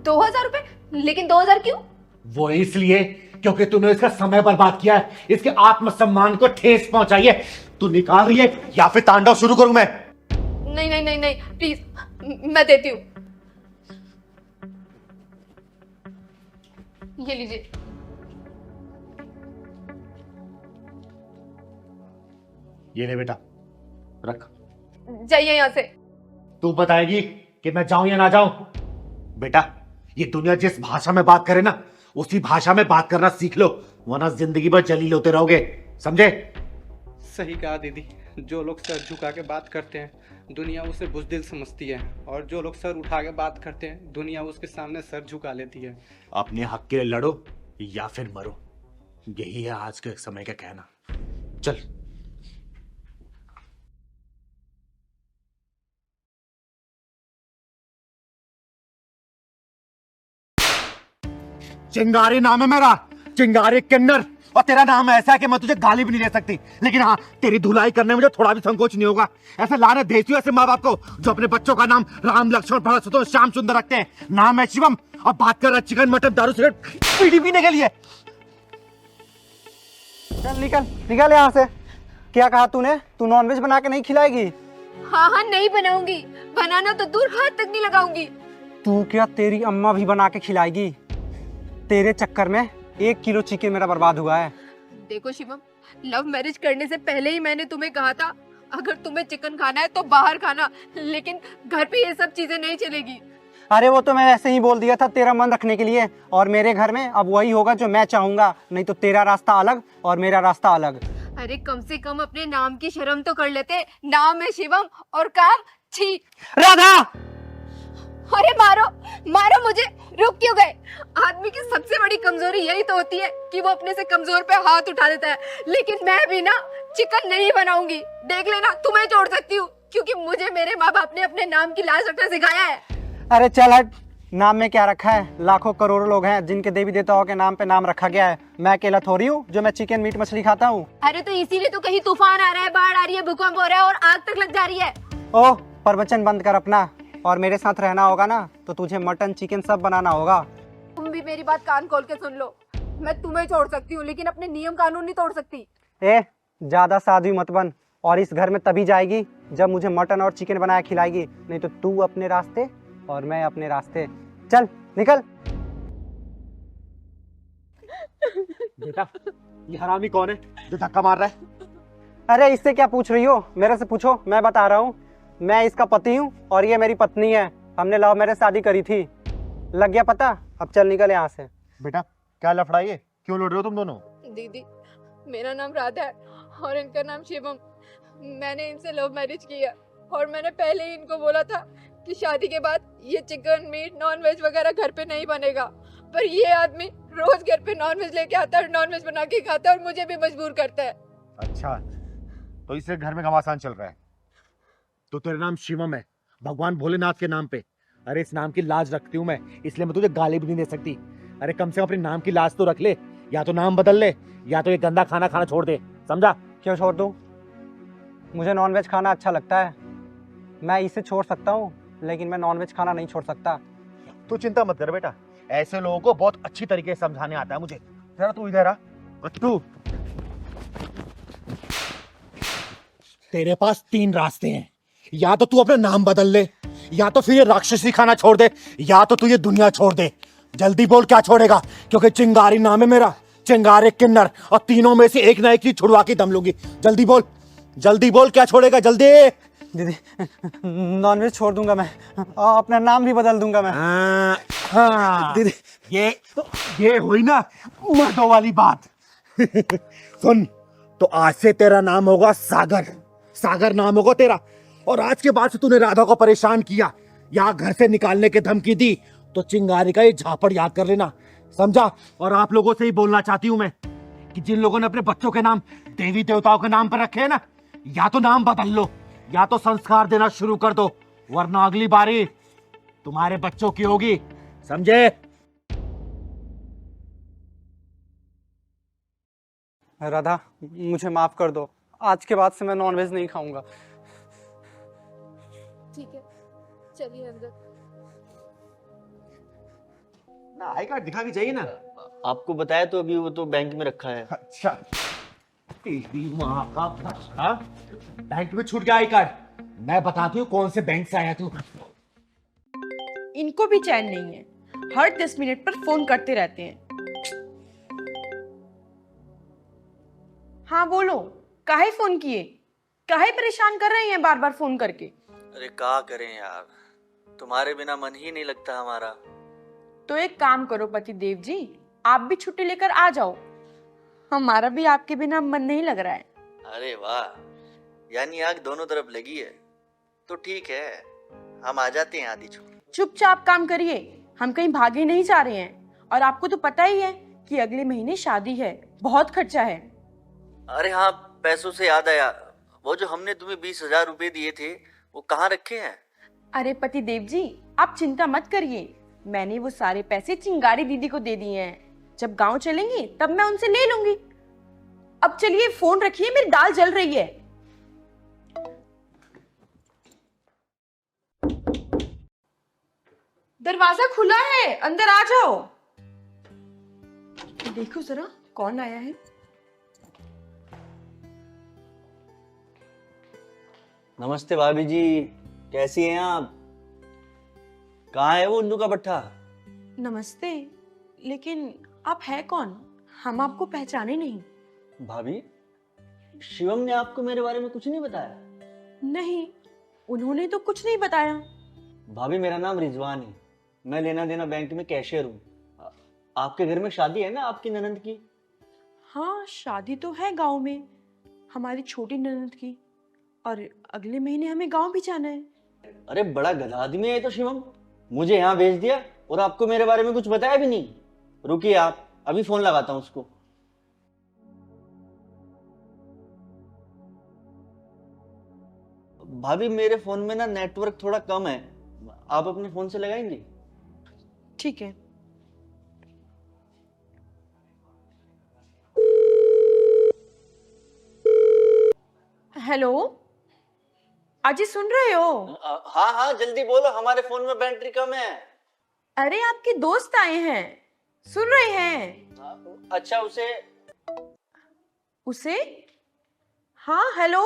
Speaker 8: 2000 रुपए? लेकिन 2000 क्यों?
Speaker 1: वो इसलिए क्योंकि तूने इसका समय बर्बाद किया है, इसके आत्मसम्मान को ठेस पहुंचाई है। तू निकाल रही है या फिर तांडव शुरू करूं मैं?
Speaker 8: नहीं नहीं नहीं नहीं, प्लीज मैं देती हूँ। ये लीजिए।
Speaker 1: ये ले बेटा, रख।
Speaker 8: जाइए यहाँ से।
Speaker 1: तू बताएगी कि मैं जाऊं या ना जाऊं? बेटा, ये दुनिया जिस भाषा में बात करे ना, उसी भाषा में बात करना सीख लो, वरना जिंदगी भर जलील होते रहोगे, समझे?
Speaker 6: सही कहा दीदी, जो लोग सर झुका के बात करते हैं दुनिया उसे बुज़दिल समझती है, और जो लोग सर उठा के बात करते हैं दुनिया उसके सामने सर झुका लेती है।
Speaker 1: अपने हक के लिए लड़ो या फिर मरो, यही है आज के समय का कहना। चल। चिंगारी नाम है मेरा, चिंगारी किन्नर। और तेरा नाम ऐसा है कि मैं तुझे गाली भी नहीं दे सकती, लेकिन हाँ, तेरी धुलाई करने में मुझे थोड़ा भी संकोच नहीं होगा। ऐसे लाने देती हूँ ऐसे माँ बाप को जो अपने बच्चों का नाम राम लक्ष्मण भरत शत्रुघ्न श्याम सुंदर रखते हैं। नाम है शिवम और बात कर रहा है चिकन मटन दारू सिगरेट बीड़ी पीने के लिए।
Speaker 6: चल निकल निकल यहाँ से। क्या कहा तूने? तू नॉनवेज बना के नहीं खिलाएगी?
Speaker 8: हाँ हाँ नहीं बनाऊंगी, बनाना तो दूर हाथ तक नहीं लगाऊंगी।
Speaker 6: तू क्या, तेरी अम्मा भी बना के खिलाएगी? तेरे चक्कर में 1 किलो चिकन मेरा बर्बाद हुआ है।
Speaker 2: देखो शिवम, लव मैरिज करने से पहले ही मैंने तुम्हें कहा था अगर तुम्हें चिकन खाना है तो बाहर खाना, लेकिन घर पे ये सब चीजें नहीं चलेगी।
Speaker 6: अरे वो तो मैं ऐसे ही बोल दिया था तेरा मन रखने के लिए, और मेरे घर में अब वही होगा जो मैं चाहूंगा, नहीं तो तेरा रास्ता अलग और मेरा रास्ता अलग।
Speaker 2: अरे कम से कम अपने नाम की शर्म तो कर लेते। नाम है शिवम और काम छी।
Speaker 6: राधा,
Speaker 2: अरे मारो मारो मुझे, रुक क्यों गए? आदमी की सबसे बड़ी कमजोरी यही तो होती है कि वो अपने से कमजोर पे हाथ उठा देता है। लेकिन मैं भी ना चिकन नहीं बनाऊंगी, देख लेना, तुम्हें छोड़ सकती हूँ, क्योंकि मुझे मेरे माँ बाप ने अपने नाम की लाज रखना सिखाया है।
Speaker 6: अरे चल हट, नाम में क्या रखा है? लाखों करोड़ों लोग हैं जिनके देवी देवताओं के नाम पे नाम रखा गया है। मैं अकेला थोड़ी हूँ जो मैं चिकन मीट मछली खाता हूँ।
Speaker 2: अरे तो इसीलिए तो कहीं तूफान आ रहा है, बाढ़ आ रही है, भूकंप हो रहा है और आग तक लग जा रही है।
Speaker 6: ओह, प्रवचन बंद कर अपना, और मेरे साथ रहना होगा ना तो तुझे मटन चिकन सब बनाना होगा।
Speaker 2: तुम भी मेरी बात कान खोल के सुन लो। मैं तुम्हें छोड़ सकती हूँ लेकिन अपने नियम कानून नहीं तोड़ सकती।
Speaker 6: ए, ज्यादा साधु मत बन, और इस घर में तभी जाएगी जब मुझे मटन और चिकन बनाया खिलाएगी, नहीं तो तू अपने रास्ते और मैं अपने रास्ते। चल निकल।
Speaker 3: बेटा, ये हरामी कौन है जो धक्का मार रहा है?
Speaker 6: अरे इससे क्या पूछ रही हो? मेरे से पूछो, मैं बता रहा हूँ। मैं इसका पति हूँ और ये मेरी पत्नी है। हमने लव मैरिज शादी करी थी। लग गया पता? अब चल निकल यहाँ से।
Speaker 3: बेटा, क्या लफड़ा है ये? क्यों लड़ रहे हो तुम दोनों?
Speaker 2: दीदी, मेरा नाम राधा है और इनका नाम शिवम। मैंने इनसे लव मैरिज किया और मैंने पहले ही इनको बोला था कि शादी के बाद ये चिकन मीट नॉन वेज वगैरह घर पे नहीं बनेगा, पर ये आदमी रोज घर पे नॉन वेज लेके आता है, नॉन वेज बना के खाता है और मुझे भी मजबूर करता है।
Speaker 3: अच्छा, तो इससे घर में घमासान चल रहा है। तो तेरा नाम शिवम है, भगवान भोलेनाथ के नाम पे। अरे इस नाम की लाज रखती हूँ मैं, इसलिए मैं तुझे गाली भी नहीं दे सकती। अरे कम से कम अपने नाम की लाज तो रख ले, या तो नाम बदल ले या तो ये गंदा खाना खाना छोड़ दे, समझा?
Speaker 6: क्यों छोड़ दूँ? मुझे नॉनवेज खाना अच्छा लगता है। मैं इसे छोड़ सकता हूँ लेकिन मैं नॉनवेज खाना नहीं छोड़ सकता।
Speaker 3: तू चिंता मत कर बेटा, ऐसे लोगों को बहुत अच्छी तरीके से समझाने आता है मुझे। जरा तू इधर आ। तू, तेरे पास 3 रास्ते हैं, या तो तू अपना नाम बदल ले, या तो फिर ये राक्षसी खाना छोड़ दे, या तो तू ये दुनिया छोड़ दे। जल्दी बोल क्या छोड़ेगा, क्योंकि चिंगारी नाम है मेरा, चिंगारे किन्नर, और तीनों में से एक ना एक चीज छुड़वा के दम लूंगी। जल्दी बोल क्या छोड़ेगा, जल्दी।
Speaker 6: दीदी, नॉनवेज छोड़ दूंगा मैं, और अपना नाम भी बदल दूंगा मैं।
Speaker 3: हाँ,
Speaker 6: दीदी,
Speaker 3: ये हुई ना मर्दों वाली बात। सुन, तो आज से तेरा नाम होगा सागर नाम होगा तेरा। और आज के बाद से तूने राधा को परेशान किया या घर से निकालने की धमकी दी तो चिंगारी का ये झापड़ याद कर लेना, समझा? और आप लोगों से ही बोलना चाहती हूं मैं कि जिन लोगों ने अपने बच्चों के नाम देवी देवताओं के नाम पर रखे हैं ना, या तो नाम बदल लो या तो संस्कार देना शुरू कर दो, वरना अगली बारी तुम्हारे बच्चों की होगी, समझे?
Speaker 6: राधा, मुझे माफ कर दो, आज के बाद से मैं नॉनवेज नहीं खाऊंगा।
Speaker 2: ठीक है, चलिए अंदर।
Speaker 3: ना आई कार्ड दिखा के चाहिए ना।
Speaker 9: आपको बताया तो अभी वो तो बैंक में रखा है।
Speaker 3: अच्छा, तेरी माँ का भट्टा, बैंक में छूट गया आई कार्ड। मैं बताती हूँ कौन से बैंक से आया तू।
Speaker 10: इनको भी चैन नहीं है, हर 10 मिनट पर फोन करते रहते हैं। हाँ बोलो, काहे फोन किए? काहे परेशान कर रहे हैं बार बार फोन करके?
Speaker 9: अरे क्या करें यार, तुम्हारे बिना मन ही नहीं लगता हमारा।
Speaker 10: तो एक काम करो पति देव जी, आप भी छुट्टी लेकर आ जाओ, हमारा भी आपके बिना मन नहीं लग रहा है।
Speaker 9: अरे वाह, यानी आग दोनों तरफ लगी है। तो ठीक है, हम आ जाते हैं आधी छुट्टी।
Speaker 10: चुपचाप काम करिए, हम कहीं भागे नहीं जा रहे हैं। और आपको तो पता ही है कि अगले महीने शादी है, बहुत खर्चा है।
Speaker 9: अरे हाँ, पैसों से याद आया, वो जो हमने तुम्हें 20,000 रुपए दिए थे वो कहाँ रखे हैं?
Speaker 10: अरे पति देव जी, आप चिंता मत करिए, मैंने वो सारे पैसे चिंगारी दीदी को दे दिए हैं। जब गांव चलेंगी तब मैं उनसे ले लूंगी। अब चलिए फोन रखिए, मेरी दाल जल रही है। दरवाजा खुला है, अंदर आ जाओ। देखो जरा कौन आया है।
Speaker 9: नमस्ते भाभी जी, कैसी हैं आप? कहाँ है वो उल्लू का पट्टा?
Speaker 10: नमस्ते, लेकिन आप है कौन? हम आपको पहचाने नहीं।
Speaker 9: भाभी, शिवम ने आपको मेरे बारे में कुछ नहीं बताया?
Speaker 10: नहीं, उन्होंने तो कुछ नहीं बताया।
Speaker 9: भाभी, मेरा नाम रिजवान है, मैं लेना देना बैंक में कैशियर हूँ। आपके घर में शादी है ना आपकी ननंद की?
Speaker 10: हाँ, शादी तो है गांव में, हमारी छोटी ननद की, और अगले महीने हमें गांव भी जाना है।
Speaker 9: अरे बड़ा गधा आदमी है ये तो शिवम, मुझे यहाँ भेज दिया और आपको मेरे बारे में कुछ बताया भी नहीं। रुकिए आप, अभी फोन लगाता हूँ उसको। भाभी मेरे फोन में ना नेटवर्क थोड़ा कम है, आप अपने फोन से लगाएंगे?
Speaker 10: ठीक है। हेलो, अजी सुन रहे हो?
Speaker 9: हाँ हाँ जल्दी बोलो, हमारे फोन में बैटरी कम है।
Speaker 10: अरे आपके दोस्त आए हैं, सुन रहे हैं?
Speaker 9: अच्छा
Speaker 10: उसे? हाँ हेलो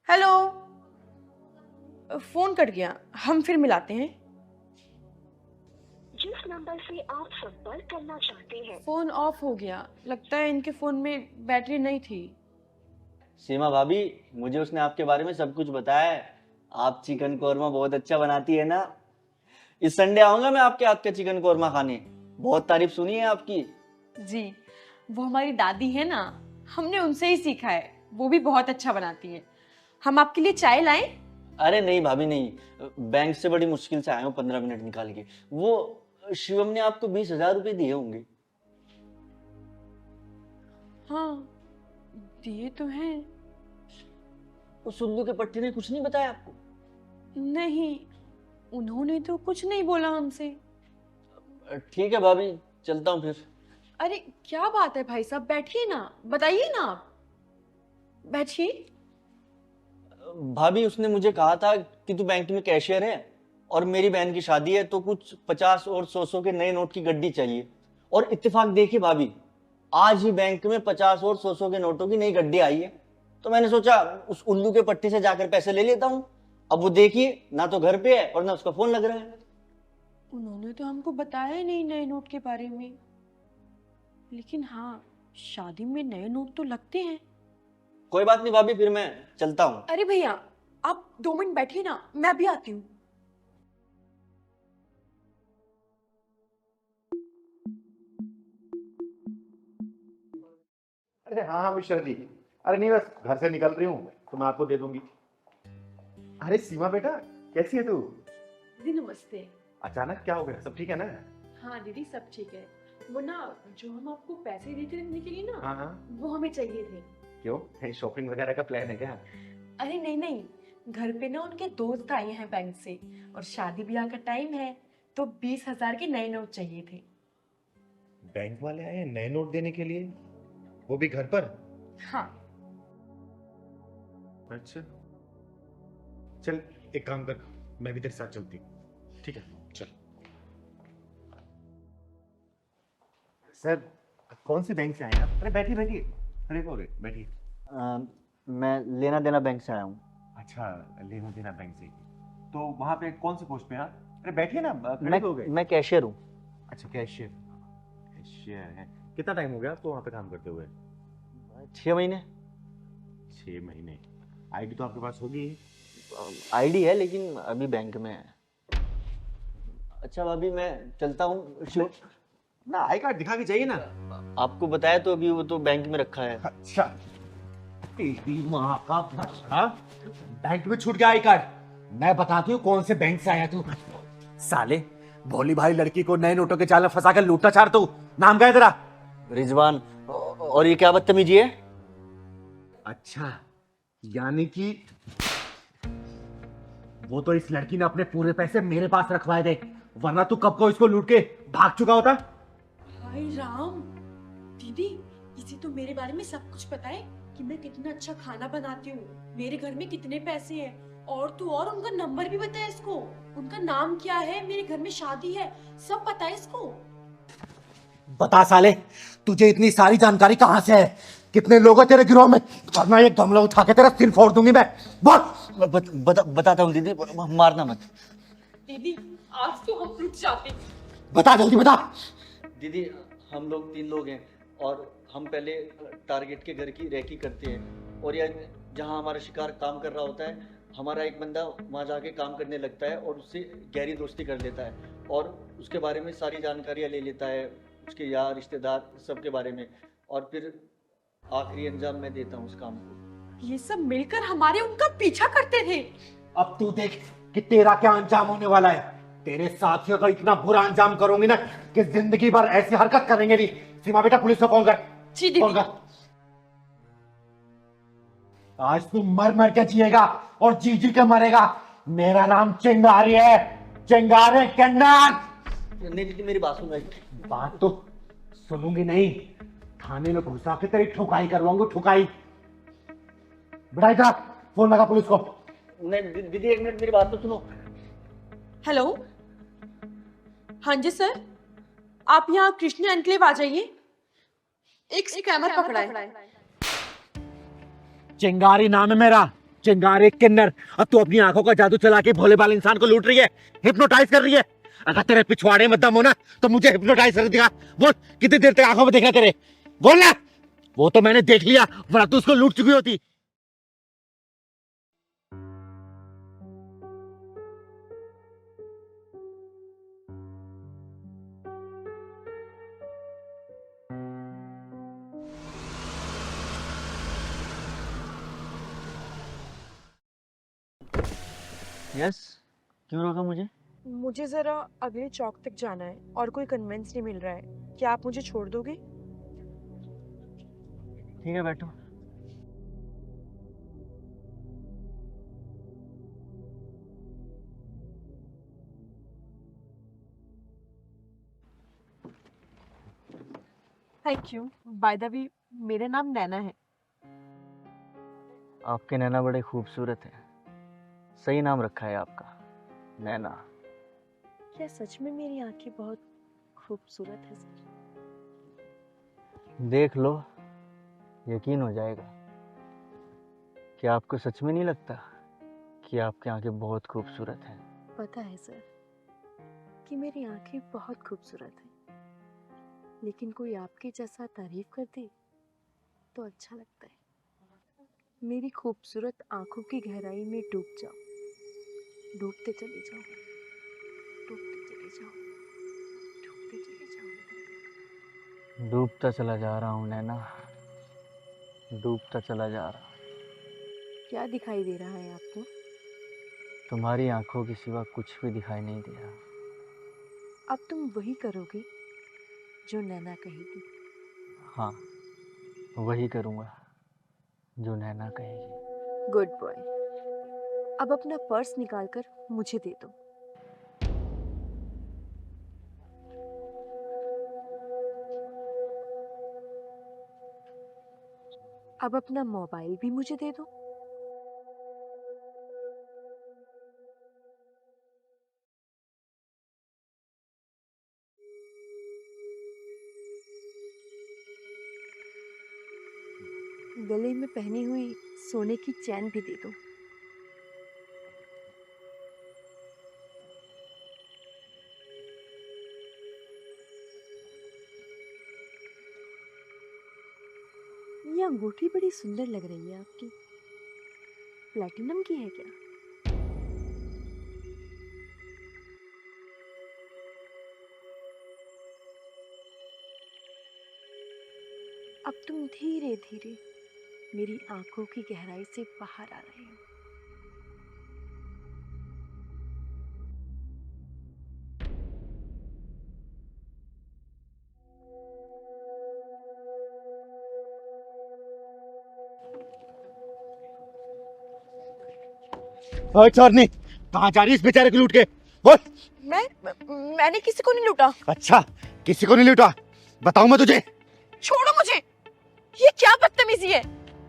Speaker 10: हेलो, फोन कट गया, हम फिर मिलाते हैं।
Speaker 11: जिस नंबर से आप संपर्क करना चाहते हैं
Speaker 10: फोन ऑफ हो गया, लगता है इनके फोन में बैटरी नहीं थी।
Speaker 9: सीमा भाभी, मुझे उसने आपके बारे में सब कुछ बताया है। आप चिकन कोरमा बहुत अच्छा बनाती है ना। इस संडे आऊंगा मैं आपके हाथ का चिकन कोरमा खाने, बहुत तारीफ सुनी है आपकी।
Speaker 10: जी, वो हमारी दादी है ना, हमने उनसे ही सीखा है, वो भी बहुत अच्छा बनाती है। हम आपके लिए चाय लाएं?
Speaker 9: अरे नहीं भाभी नहीं, बैंक से बड़ी मुश्किल से आया हूँ 15 मिनट निकाल के। वो शिवम ने आपको 20,000 रुपए दिए होंगे।
Speaker 10: हाँ दिए तो हैं।
Speaker 9: उस उल्लू के पट्टी ने कुछ नहीं बताया आपको?
Speaker 10: नहीं, उन्होंने तो कुछ नहीं बोला हमसे।
Speaker 9: ठीक है भाभी, चलता हूँ फिर।
Speaker 10: अरे क्या बात है भाई साहब, बैठिए ना, बताइए ना आप, बैठिए।
Speaker 9: भाभी उसने मुझे कहा था कि तू बैंक में कैशियर है और मेरी बहन की शादी है, तो कुछ 50 और 100 के नए नोट की गड्डी चाहिए। और इत्तेफाक देखिए भाभी, आज ही बैंक में 50 और 100 के नोटों की नई गड्डी आई है। तो मैंने सोचा उस उल्लू के पट्टी से जाकर पैसे ले लेता हूँ। अब वो देखिए, ना तो घर पे है और ना उसका फोन लग रहा है।
Speaker 10: उन्होंने तो हमको बताया ही नहीं नए नोट के बारे में, लेकिन हाँ शादी में नए नोट तो लगते हैं।
Speaker 9: कोई बात नहीं भाभी, फिर मैं चलता हूँ।
Speaker 10: अरे भैया आप 2 मिनट बैठिए ना, मैं अभी आती हूँ।
Speaker 3: अरे हाँ हाँ मिश्रा जी, अरे नहीं बस घर से निकल रही हूँ तो मैं आपको दे दूंगी। अरे सीमा बेटा, कैसी है तू?
Speaker 10: दीदी नमस्ते।
Speaker 3: अचानक क्या हो गया, सब ठीक है ना?
Speaker 10: हाँ दीदी सब ठीक है। वो ना जो हम आपको पैसे देते रहने के लिए ना,
Speaker 3: हाँ हाँ।
Speaker 10: वो हमें चाहिए थे।
Speaker 3: क्यों, कहीं शॉपिंग वगैरह का प्लान है क्या?
Speaker 10: अरे नहीं नहीं, घर पे ना उनके दोस्त आए हैं बैंक से, और शादी ब्याह का टाइम है, तो 20,000 के नए नोट चाहिए थे।
Speaker 3: बैंक वाले आए हैं नए नोट देने के लिए, वो भी घर पर?
Speaker 10: हाँ।
Speaker 3: अच्छा चल, एक काम कर, मैं भी तेरे साथ चलती हूँ। ठीक है चल। सर कौन से बैंक से आए हैं आप? अरे बैठिए बैठिए, खड़े हो गए, बैठिए।
Speaker 9: मैं लेना देना बैंक से आया हूँ।
Speaker 3: अच्छा, लेना देना बैंक से, तो वहाँ पे कौन से पोस्ट पे हैं आप? अरे बैठिए ना, खड़े हो गए।
Speaker 9: मैं कैशियर हूँ।
Speaker 3: अच्छा कैशियर, कैशियर है। कितना टाइम हो गया आपको वहाँ पे काम करते हुए?
Speaker 9: 6 महीने।
Speaker 3: 6 महीने। आईडी तो आपके पास होगी?
Speaker 9: आईडी है लेकिन अभी बैंक में है। अच्छा भाभी मैं चलता हूँ।
Speaker 3: ना आई कार्ड दिखा के चाहिए ना।
Speaker 9: आपको बताया तो अभी वो तो बैंक में रखा है।
Speaker 3: अच्छा, तेरी माँ का भला, बैंक में छूट गया आई कार्ड। मैं बताती हूँ कौन से बैंक से आया तू। साले भोली भाई लड़की को नए नोटों के जाल में फंसा कर लूटना चाह तू। नाम क्या है तेरा?
Speaker 9: रिजवान। और ये क्या बदतमीजी है?
Speaker 3: अच्छा, यानी कि वो तो इस लड़की ने अपने पूरे पैसे मेरे पास रखवाए थे, वरना तू कब को इसको लूट के भाग चुका होता।
Speaker 10: हाय राम, दीदी इसे तो मेरे बारे में सब कुछ पता है कि मैं कितना अच्छा खाना बनाती हूँ, मेरे घर में कितने पैसे हैं, और तो और उनका नंबर भी पता है इसको, उनका नाम क्या है, मेरे घर में शादी है, सब पता है इसको।
Speaker 1: बता साले, तुझे इतनी सारी जानकारी कहाँ से है? कितने लोग हैं तेरे गिरोह में? वरना ये गमला उठा के तेरा सिर फोड़ दूंगी मैं। बोल।
Speaker 9: बताता हूँ दीदी, मारना मत।
Speaker 10: दीदी आज तो हम रुक जाते।
Speaker 1: बता जल्दी बता।
Speaker 9: दीदी हम लोग 3 लोग हैं और हम पहले टारगेट के घर की रेकी करते हैं, और या जहाँ हमारा शिकार काम कर रहा होता है, हमारा एक बंदा वहाँ जाके काम करने लगता है और उससे गहरी दोस्ती कर लेता है और उसके बारे में सारी जानकारियाँ ले लेता है, उसके यार रिश्तेदार सबके बारे में, और फिर आखिरी अंजाम मैं देता हूँ उस काम को।
Speaker 10: ये सब मिलकर हमारे उनका पीछा करते थे।
Speaker 1: अब तू देख कि तेरा क्या अंजाम होने वाला है। तेरे साथियों का इतना बुरा अंजाम करूंगी ना कि जिंदगी भर ऐसी हरकत करेंगे नहीं। सीमा बेटा पुलिस को फोन कर।
Speaker 10: जी दीदी।
Speaker 1: फोन कर। आज तू मर मर के जिएगा और जी जी के मरेगा। मेरा नाम चिंगारी है, चिंगारी किन्नर।
Speaker 9: नहीं दीदी मेरी बात सुनो।
Speaker 1: बात तो सुनूंगी नहीं, थाने में घुसा के तेरी ठुकाई करवाऊंगी, ठुकाई। बढ़ा इधर, फोन लगा पुलिस को।
Speaker 9: नहीं दीदी एक मिनट मेरी बात तो सुनो।
Speaker 10: हेलो, हाँ जी सर, आप यहाँ कृष्ण एनक्लेव आ जाइए। एक स्कैमर पकड़ा है।
Speaker 1: चिंगारी नाम है मेरा, चिंगारी किन्नर। अब तू अपनी आंखों का जादू चला के भोले भाले इंसान को लूट रही है, हिप्नोटाइज कर रही है। अगर तेरे पिछवाड़े में दम हो ना तो मुझे हिप्नोटाइज कर दिखा। बोल कितनी देर तक आंखों में देखा तेरे, बोल ना। वो तो मैंने देख लिया, वरना तू उसको लूट चुकी होती।
Speaker 9: यस, क्यों रोका मुझे?
Speaker 10: मुझे जरा अगले चौक तक जाना है और कोई कन्वेंस नहीं मिल रहा है। क्या आप मुझे छोड़ दोगे?
Speaker 9: ठीक है बैठो।
Speaker 10: Thank you. By the way, मेरा नाम नैना है।
Speaker 9: आपके नैना बड़े खूबसूरत हैं। सही नाम रखा है आपका, नैना।
Speaker 10: क्या सच में मेरी आंखें बहुत खूबसूरत है सर?
Speaker 9: देख लो, यकीन हो जाएगा। क्या आपको सच में नहीं लगता कि आपकी आंखें बहुत खूबसूरत हैं?
Speaker 10: पता है सर कि मेरी आंखें बहुत खूबसूरत हैं, लेकिन कोई आपके जैसा तारीफ कर दे तो अच्छा लगता है। मेरी खूबसूरत आंखों की गहराई में डूब जाओ, डूबते चले जाओ, डूबते चले जाओ, डूबते चले जाओ।
Speaker 9: डूबता चला जा रहा हूँ नैना, डूबता चला जा रहा हूँ।
Speaker 10: क्या दिखाई दे रहा है आपको?
Speaker 9: तुम्हारी आंखों के सिवा कुछ भी दिखाई नहीं दे रहा।
Speaker 10: अब तुम वही करोगे जो नैना कहेगी।
Speaker 9: हाँ, वही करूँगा जो नैना कहेगी।
Speaker 10: Good boy. अब अपना पर्स निकालकर मुझे दे दो। अब अपना मोबाइल भी मुझे दे दो। गले में पहनी हुई सोने की चैन भी दे दो। ये अंगूठी बड़ी सुंदर लग रही है आपकी। प्लैटिनम की है क्या? अब तुम धीरे धीरे मेरी आंखों की गहराई से बाहर आ रहे हो।
Speaker 1: ओए चोरनी, कहाँ जा रही है इस बेचारे को लूट के? बोल।
Speaker 10: मैंने किसी को नहीं लूटा।
Speaker 1: अच्छा, किसी को नहीं लूटा? बताऊं मैं तुझे?
Speaker 10: छोड़ो मुझे। ये क्या बदतमीजी है?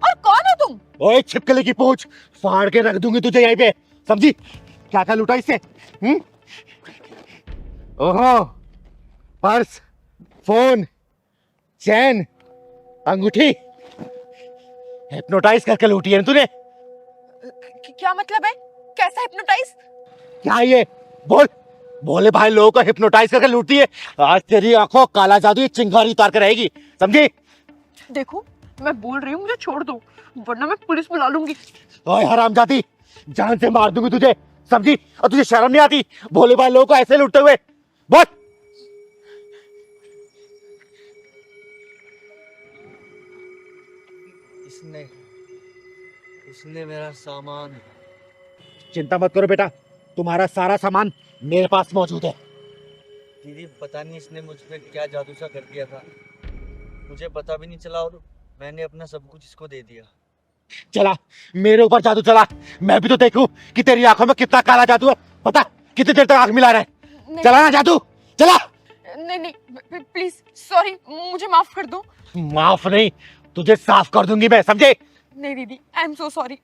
Speaker 10: और कौन हो तुम?
Speaker 1: ओए छिपकली की पूंछ, फाड़ के रख दूंगी तुझे यहीं पे, समझी? क्या क्या लूटा इससे? ओहो, पर्स, फोन, चैन, अंगूठी, हिप्नोटाइज करके लूटी है ना तूने?
Speaker 10: क्या मतलब है? कैसा हिप्नोटाइज?
Speaker 1: क्या ये? बोल। भोले भाई लोगों को हिप्नोटाइज करके लूटती है। आज तेरी आंखों काला जादू ये चिंगारी उतार कर रहेगी, समझी?
Speaker 10: देखो, मैं बोल रही हूँ, मुझे छोड़ दो, वरना मैं पुलिस बुला लूंगी।
Speaker 1: ओए हरामजादी, जान से मार दूंगी तुझे, समझी? और तुझे शर्म नहीं आती भोले भाई लोगों को ऐसे लूटते हुए? बोल।
Speaker 9: इसने इसने मेरा सामान।
Speaker 1: चिंता मत करो बेटा, तुम्हारा सारा सामान मेरे पास मौजूद है।
Speaker 9: दीदी पता नहीं इसने मुझ पे क्या जादू सा कर दिया था, मुझे पता भी नहीं चला और मैंने अपना सब कुछ इसको दे दिया।
Speaker 1: चला मेरे ऊपर जादू चला, मैं भी तो देखूं कि तेरी आंखों में कितना काला जादू है। पता कितनी देर तक आंख मिला रहा है। चला ना जादू, चला।
Speaker 10: नहीं नहीं प्लीज सॉरी, मुझे माफ कर दो।
Speaker 1: माफ नहीं, तुझे साफ कर दूंगी मैं, समझे?
Speaker 10: नहीं दीदी, आई एम सो सॉरी।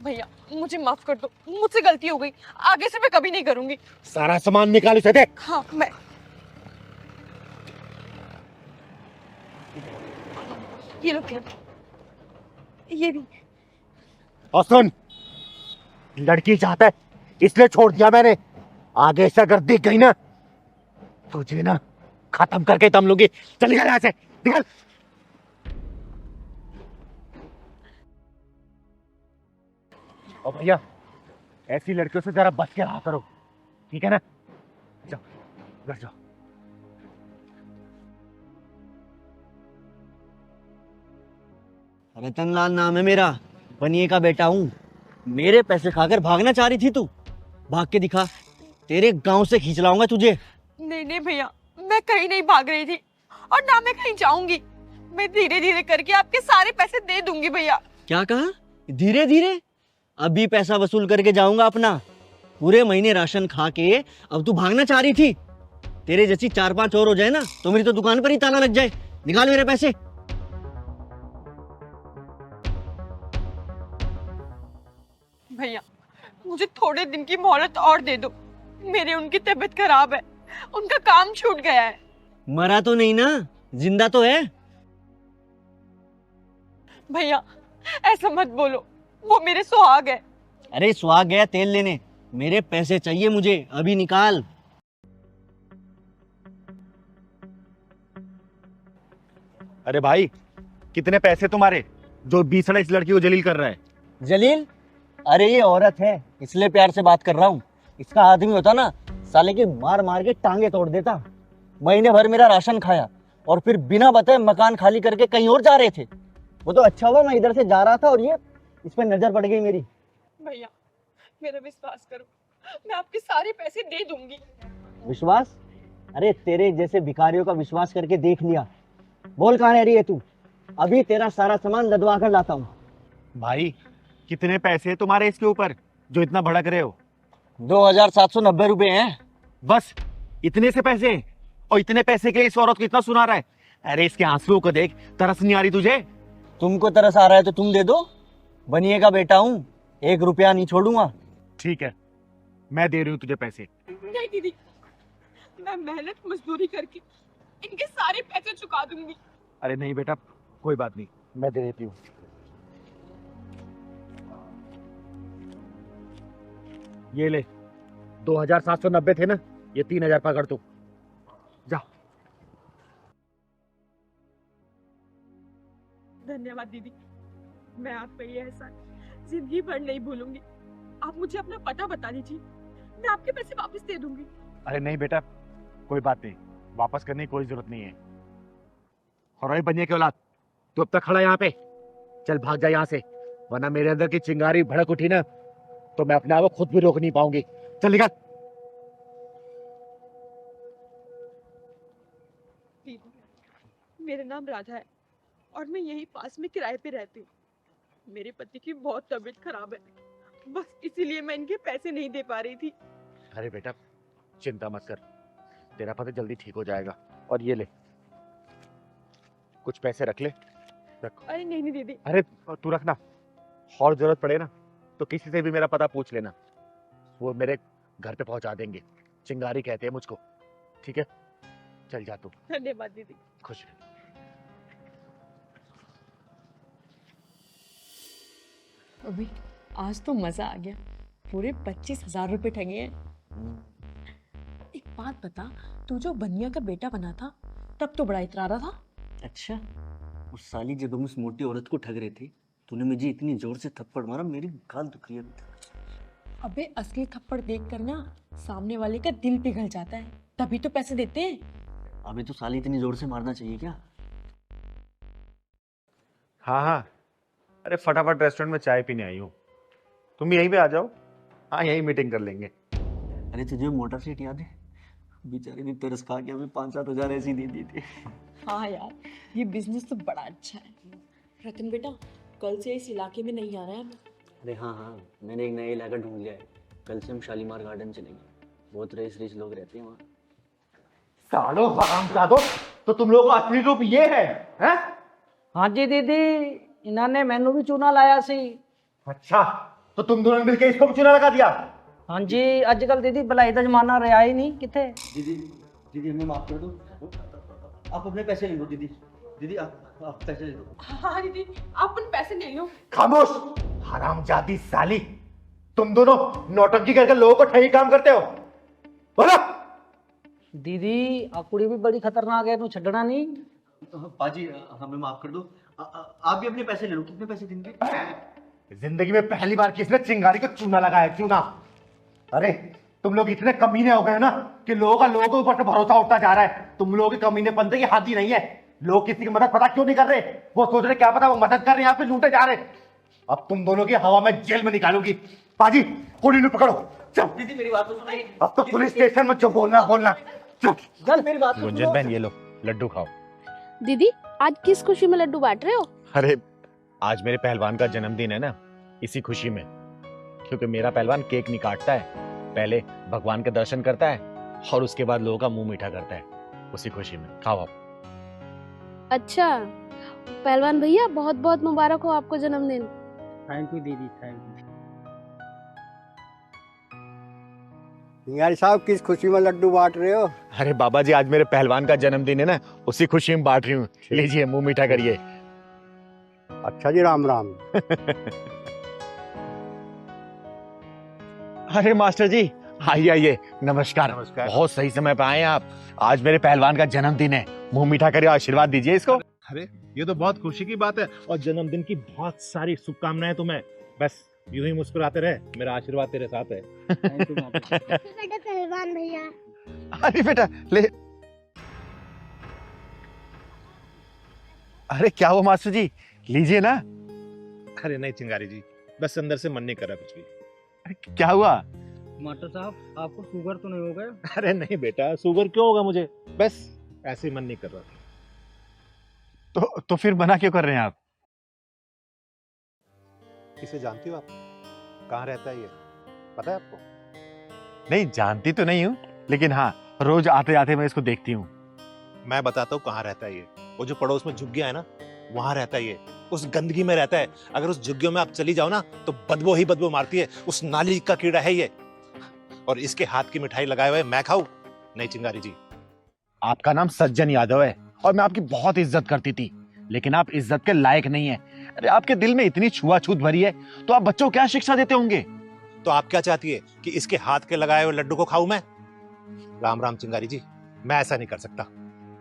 Speaker 10: भैया मुझे माफ कर दो, मुझसे गलती हो गई, आगे से मैं कभी नहीं करूंगी।
Speaker 1: सारा सामान निकाल इसे दे।
Speaker 10: हाँ मैं। ये लो क्या, ये भी।
Speaker 1: और सुन, लड़की चाहता है इसलिए छोड़ दिया मैंने, आगे से अगर दिख गई ना तुझे ना खत्म करके दम लूंगी। चल निकल यहाँ से, निकल। और भैया ऐसी लड़कियों से जरा बच के रहा करो, ठीक है ना? जाओ घर जाओ।
Speaker 9: रतनलाल नाम है मेरा, बनिए का बेटा हूँ। मेरे पैसे खाकर भागना चाह रही थी तू, भाग के दिखा, तेरे गांव से खींच लाऊंगा तुझे।
Speaker 10: नहीं नहीं भैया, मैं कहीं नहीं भाग रही थी और ना मैं कहीं जाऊंगी। मैं धीरे धीरे करके आपके सारे पैसे दे दूंगी भैया।
Speaker 9: क्या कहा? धीरे धीरे? अभी पैसा वसूल करके जाऊंगा अपना। पूरे महीने राशन खा के अब तू भागना चाह रही थी? तेरे जैसी 4-5 और हो जाए ना तो मेरी तो दुकान पर ही ताला लग जाए। निकाल मेरे पैसे।
Speaker 10: भैया मुझे थोड़े दिन की मोहलत और दे दो, मेरे उनकी तबीयत खराब है, उनका काम छूट गया है।
Speaker 9: मरा तो नहीं ना, जिंदा तो है।
Speaker 10: भैया ऐसा मत बोलो, वो मेरे सुहाग है।
Speaker 9: अरे सुहाग गया तेल लेने, मेरे पैसे चाहिए मुझे, अभी निकाल।
Speaker 1: अरे भाई कितने पैसे तुम्हारे जो बीसड़ा इस लड़की को जलील कर रहा है?
Speaker 9: जलील? अरे ये औरत है इसलिए प्यार से बात कर रहा हूँ। इसका आदमी होता ना साले की मार मार के टांगे तोड़ देता। महीने भर मेरा राशन खाया और फिर बिना बताए मकान खाली करके कहीं और जा रहे थे। वो तो अच्छा हुआ मैं इधर से जा रहा था और ये इस पे नजर पड़ गई मेरी।
Speaker 10: भैया मेरा विश्वास करो, मैं आपके सारे पैसे दे दूंगी।
Speaker 9: विश्वास? अरे तेरे जैसे भिखारियों का विश्वास करके देख लिया। बोल कहाँ रह रही है तू? अभी तेरा सारा सामान लदवा कर लाता हूँ।
Speaker 1: भाई कितने पैसे तुम्हारे इसके ऊपर जो इतना भड़क रहे हो?
Speaker 9: 2790 रुपए हैं।
Speaker 1: बस इतने से पैसे? और इतने पैसे के लिए इस औरत को इतना सुना रहा है? अरे इसके आंसुओं को देख, तरस नहीं आ रही तुझे?
Speaker 9: तुमको तरस आ रहा है तो तुम दे दो, बनिए का बेटा हूँ, 1 रुपया नहीं छोड़ूंगा।
Speaker 1: ठीक है मैं दे रही हूँ तुझे पैसे।
Speaker 10: नहीं दीदी, मैं मेहनत मजदूरी करके इनके सारे पैसे चुका दूंगी।
Speaker 1: अरे नहीं बेटा कोई बात नहीं, मैं दे देती हूँ। ये ले, 2790 थे ना, ये 3000 पकड़ तू, जा।
Speaker 10: धन्यवाद दीदी, मैं आपका ये एहसान जिंदगी भर नहीं भूलूंगी। आप मुझे अपना पता बता दीजिए, मैं आपके पैसे वापस दे दूंगी।
Speaker 1: अरे नहीं बेटा कोई बात नहीं, वापस करने की कोई जरूरत नहीं है। और बनिए के औलाद, तू अब तक खड़ा यहाँ पे, चल भाग जा यहाँ से, वरना मेरे अंदर की चिंगारी भड़क उठी ना तो मैं अपने आप को खुद भी रोक नहीं पाऊंगी। चल निकल।
Speaker 10: दीदी मेरा नाम राधा है और मैं यहीं पास में किराए पे रहती हूँ। मेरे पति की बहुत तबीयत खराब है, बस इसीलिए मैं इनके पैसे नहीं दे पा रही थी।
Speaker 1: अरे बेटा चिंता मत कर, तेरा पति जल्दी ठीक हो जाएगा। और ये ले कुछ पैसे रख ले, रख।
Speaker 10: अरे नहीं नहीं दीदी।
Speaker 1: अरे तू रखना, और जरूरत पड़े ना तो किसी से भी मेरा पता पूछ लेना, वो मेरे घर पे पहुंचा देंगे। चिंगारी कहते हैं मुझको, ठीक है? चल जा तू।
Speaker 10: धन्यवाद दीदी।
Speaker 1: खुश रह।
Speaker 10: अभी आज तो मजा आ गया, पूरे 25,000 रुपए ठगे हैं। एक बात बता, तू जो बनिया का बेटा बना था तब तो बड़ा इतरा रहा था।
Speaker 9: अच्छा, उस साली जब हम उस मोटी औरत को ठग रहे थे तूने मुझे इतनी जोर से थप्पड़ मारा, मेरी गाल दुख रही है।
Speaker 10: अबे असली थप्पड़ देख कर ना सामने वाले का दिल पिघल जाता है, तभी तो पैसे देते हैं।
Speaker 9: अबे तो साली इतनी जोर से मारना चाहिए क्या?
Speaker 1: हाँ हाँ
Speaker 3: अरे फटाफट रेस्टोरेंट में चाय पीने आई हूँ, तुम यहीं पे आ जाओ। हाँ, यहीं मीटिंग कर लेंगे।
Speaker 9: अरे तुझे मोटर सीट याद है? बेचारी ने तरस खा के अभी 5-7 हजार ऐसी दे दी थी।
Speaker 10: हाँ यार, ये बिजनेस तो बड़ा अच्छा है। रतन बेटा, कल से इस इलाके में नहीं आना है हमें।
Speaker 9: अरे हाँ, मैंने एक नया इलाका ढूंढ लिया है। कल से हम शालीमार गार्डन चलेंगे। बहुत रिच लोग रहते हैं वहाँ।
Speaker 1: सालो हरामजादो, तो तुम लोगों का असली रूप ये है, हैं?
Speaker 5: हाँ जी दीदी, इन्होंने मैनू भी चूना लाया सी।
Speaker 1: अच्छा, तो तुम दोनों ने मिलकर इसको भी चूना लगा दिया?
Speaker 5: हाँ जी, अजकल दीदी भलाई का जमाना रहा ही नहीं किथे।
Speaker 9: दीदी हमें माफ कर दो। आप अपने पैसे ले लो दीदी। दीदी आप पैसे ले लो।
Speaker 10: हाँ दीदी, आप अपने पैसे ले लो।
Speaker 1: खामोश हरामजादी साली, तुम दोनों नौटंकी करके लोगों को ठगी काम करते हो। बोलो।
Speaker 5: दीदी आ कुड़ी भी बड़ी खतरनाक है, तू छड़ना नहीं।
Speaker 9: पाजी हमें माफ कर दो। आप भी अपने पैसे ले लो। कितने पैसे देंगे?
Speaker 1: जिंदगी में पहली बार किसने चिंगारी को चूना लगाया, चूना। अरे तुम लोग इतने कमीने हो गए ना कि लोगों के ऊपर से भरोसा उठता जा रहा है। तुम लोगों के कमीनेपंते की हद ही नहीं है। लोग किसी की मदद पता क्यों नहीं कर रहे? वो सोच रहे क्या पता वो मदद कर रहे हैं, यहाँ पे लूटे जा रहे। अब तुम दोनों की हवा में जेल में निकालूंगी। पाजी कुड़ी ने पकड़ो, चल।
Speaker 9: दीदी मेरी बात तो सुनिए।
Speaker 1: अब तो पुलिस स्टेशन में जो बोलना बोलना।
Speaker 9: चल मेरी बात तो
Speaker 3: गुंजन
Speaker 9: सुनो।
Speaker 3: बहन, ये लो लड्डू खाओ।
Speaker 12: दीदी, आज किस खुशी में लड्डू बांट रहे हो?
Speaker 3: अरे आज मेरे पहलवान का जन्मदिन है ना, इसी खुशी में। क्योंकि मेरा पहलवान केक नहीं काटता है, पहले भगवान के दर्शन करता है और उसके बाद लोगों का मुंह मीठा करता है। उसी खुशी में खाओ आप।
Speaker 12: अच्छा, पहलवान भैया बहुत बहुत मुबारक हो आपको जन्मदिन।
Speaker 5: थैंक यू दीदी, थैंक यू।
Speaker 13: सिंगारी साहब, किस खुशी में लड्डू बांट रहे हो?
Speaker 3: अरे बाबा जी, आज मेरे पहलवान का जन्मदिन है ना, उसी खुशी में बांट रही हूँ। लीजिए, मुंह मीठा करिए।
Speaker 13: अच्छा जी, राम राम।
Speaker 3: अरे मास्टर जी, आइए आइए, नमस्कार।
Speaker 4: नमस्कार।
Speaker 3: बहुत सही समय पे आए हैं आप। आज मेरे पहलवान का जन्मदिन है, मुंह मीठा करिए, आशीर्वाद दीजिए इसको।
Speaker 4: अरे ये तो बहुत खुशी की बात है, और जन्मदिन की बहुत सारी शुभकामनाएं तुम्हें। बस यूं ही मुस्कुराते रहे, मेरा आशीर्वाद तेरे साथ है।
Speaker 12: बेटा पहलवान भैया।
Speaker 3: अरे बेटा ले। अरे क्या हुआ मास्टर जी, लीजिए ना।
Speaker 4: अरे नहीं चिंगारी जी, बस अंदर से मन नहीं कर रहा कुछ भी।
Speaker 3: अरे क्या हुआ?
Speaker 5: मास्टर साहब, आपको शुगर तो नहीं हो गया?
Speaker 4: अरे नहीं बेटा, शुगर क्यों होगा मुझे, बस ऐसे ही मन नहीं कर रहा।
Speaker 3: तो फिर मना क्यों कर रहे हैं आप?
Speaker 4: इसे जानती हो आप? कहाँ रहता है ये, पता है आपको?
Speaker 3: नहीं, जानती तो नहीं हूँ, लेकिन हाँ, रोज आते जाते मैं इसको देखती हूँ।
Speaker 4: मैं बताता हूँ कहाँ रहता है ये। वो जो पड़ोस में झुग्गियाँ है ना, वहां रहता है ये। उस गंदगी में रहता है। अगर उस झुग्गियों में आप चली जाओ ना, तो बदबू ही बदबू मारती है। उस नाली का कीड़ा है ये। और इसके हाथ की मिठाई लगाए हुए मैं खाऊं? नहीं चिंगारी जी।
Speaker 3: आपका नाम सज्जन यादव है और मैं आपकी बहुत इज्जत करती थी, लेकिन आप इज्जत के लायक नहीं है। अरे आपके दिल में इतनी छुआछूत भरी है, तो आप बच्चों को क्या शिक्षा देते होंगे?
Speaker 4: तो आप क्या चाहती है कि इसके हाथ के लगाए हुए लड्डू को खाऊं मैं? राम राम चिंगारी जी, मैं ऐसा नहीं कर सकता।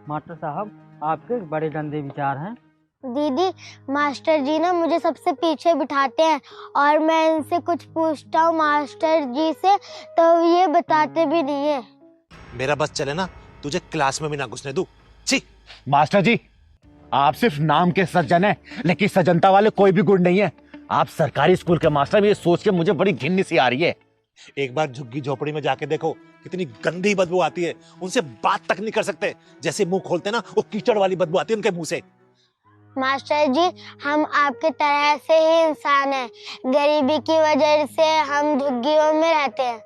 Speaker 5: मास्टर साहब, आपके बड़े गंदे विचार हैं।
Speaker 12: दीदी, मास्टर जी ना मुझे सबसे पीछे बिठाते हैं और मैं इनसे कुछ पूछता हूँ मास्टर जी से, तो ये बताते भी नहीं है।
Speaker 4: मेरा बस चले ना, तुझे क्लास में भी ना घुसने दूं। छी!
Speaker 3: मास्टर जी, आप सिर्फ नाम के सज्जन हैं, लेकिन सज्जनता वाले कोई भी गुण नहीं है। आप सरकारी स्कूल के मास्टर, ये सोच के मुझे बड़ी घिन्नी सी आ रही है।
Speaker 4: एक बार झुग्गी झोपड़ी में जाके देखो, कितनी गंदी बदबू आती है। उनसे बात तक नहीं कर सकते। जैसे मुंह खोलते ना, वो कीचड़ वाली बदबू आती है उनके मुंह से।
Speaker 12: मास्टर जी, हम आपके तरह से ही इंसान हैं। गरीबी की वजह से हम झुग्गियों में रहते हैं।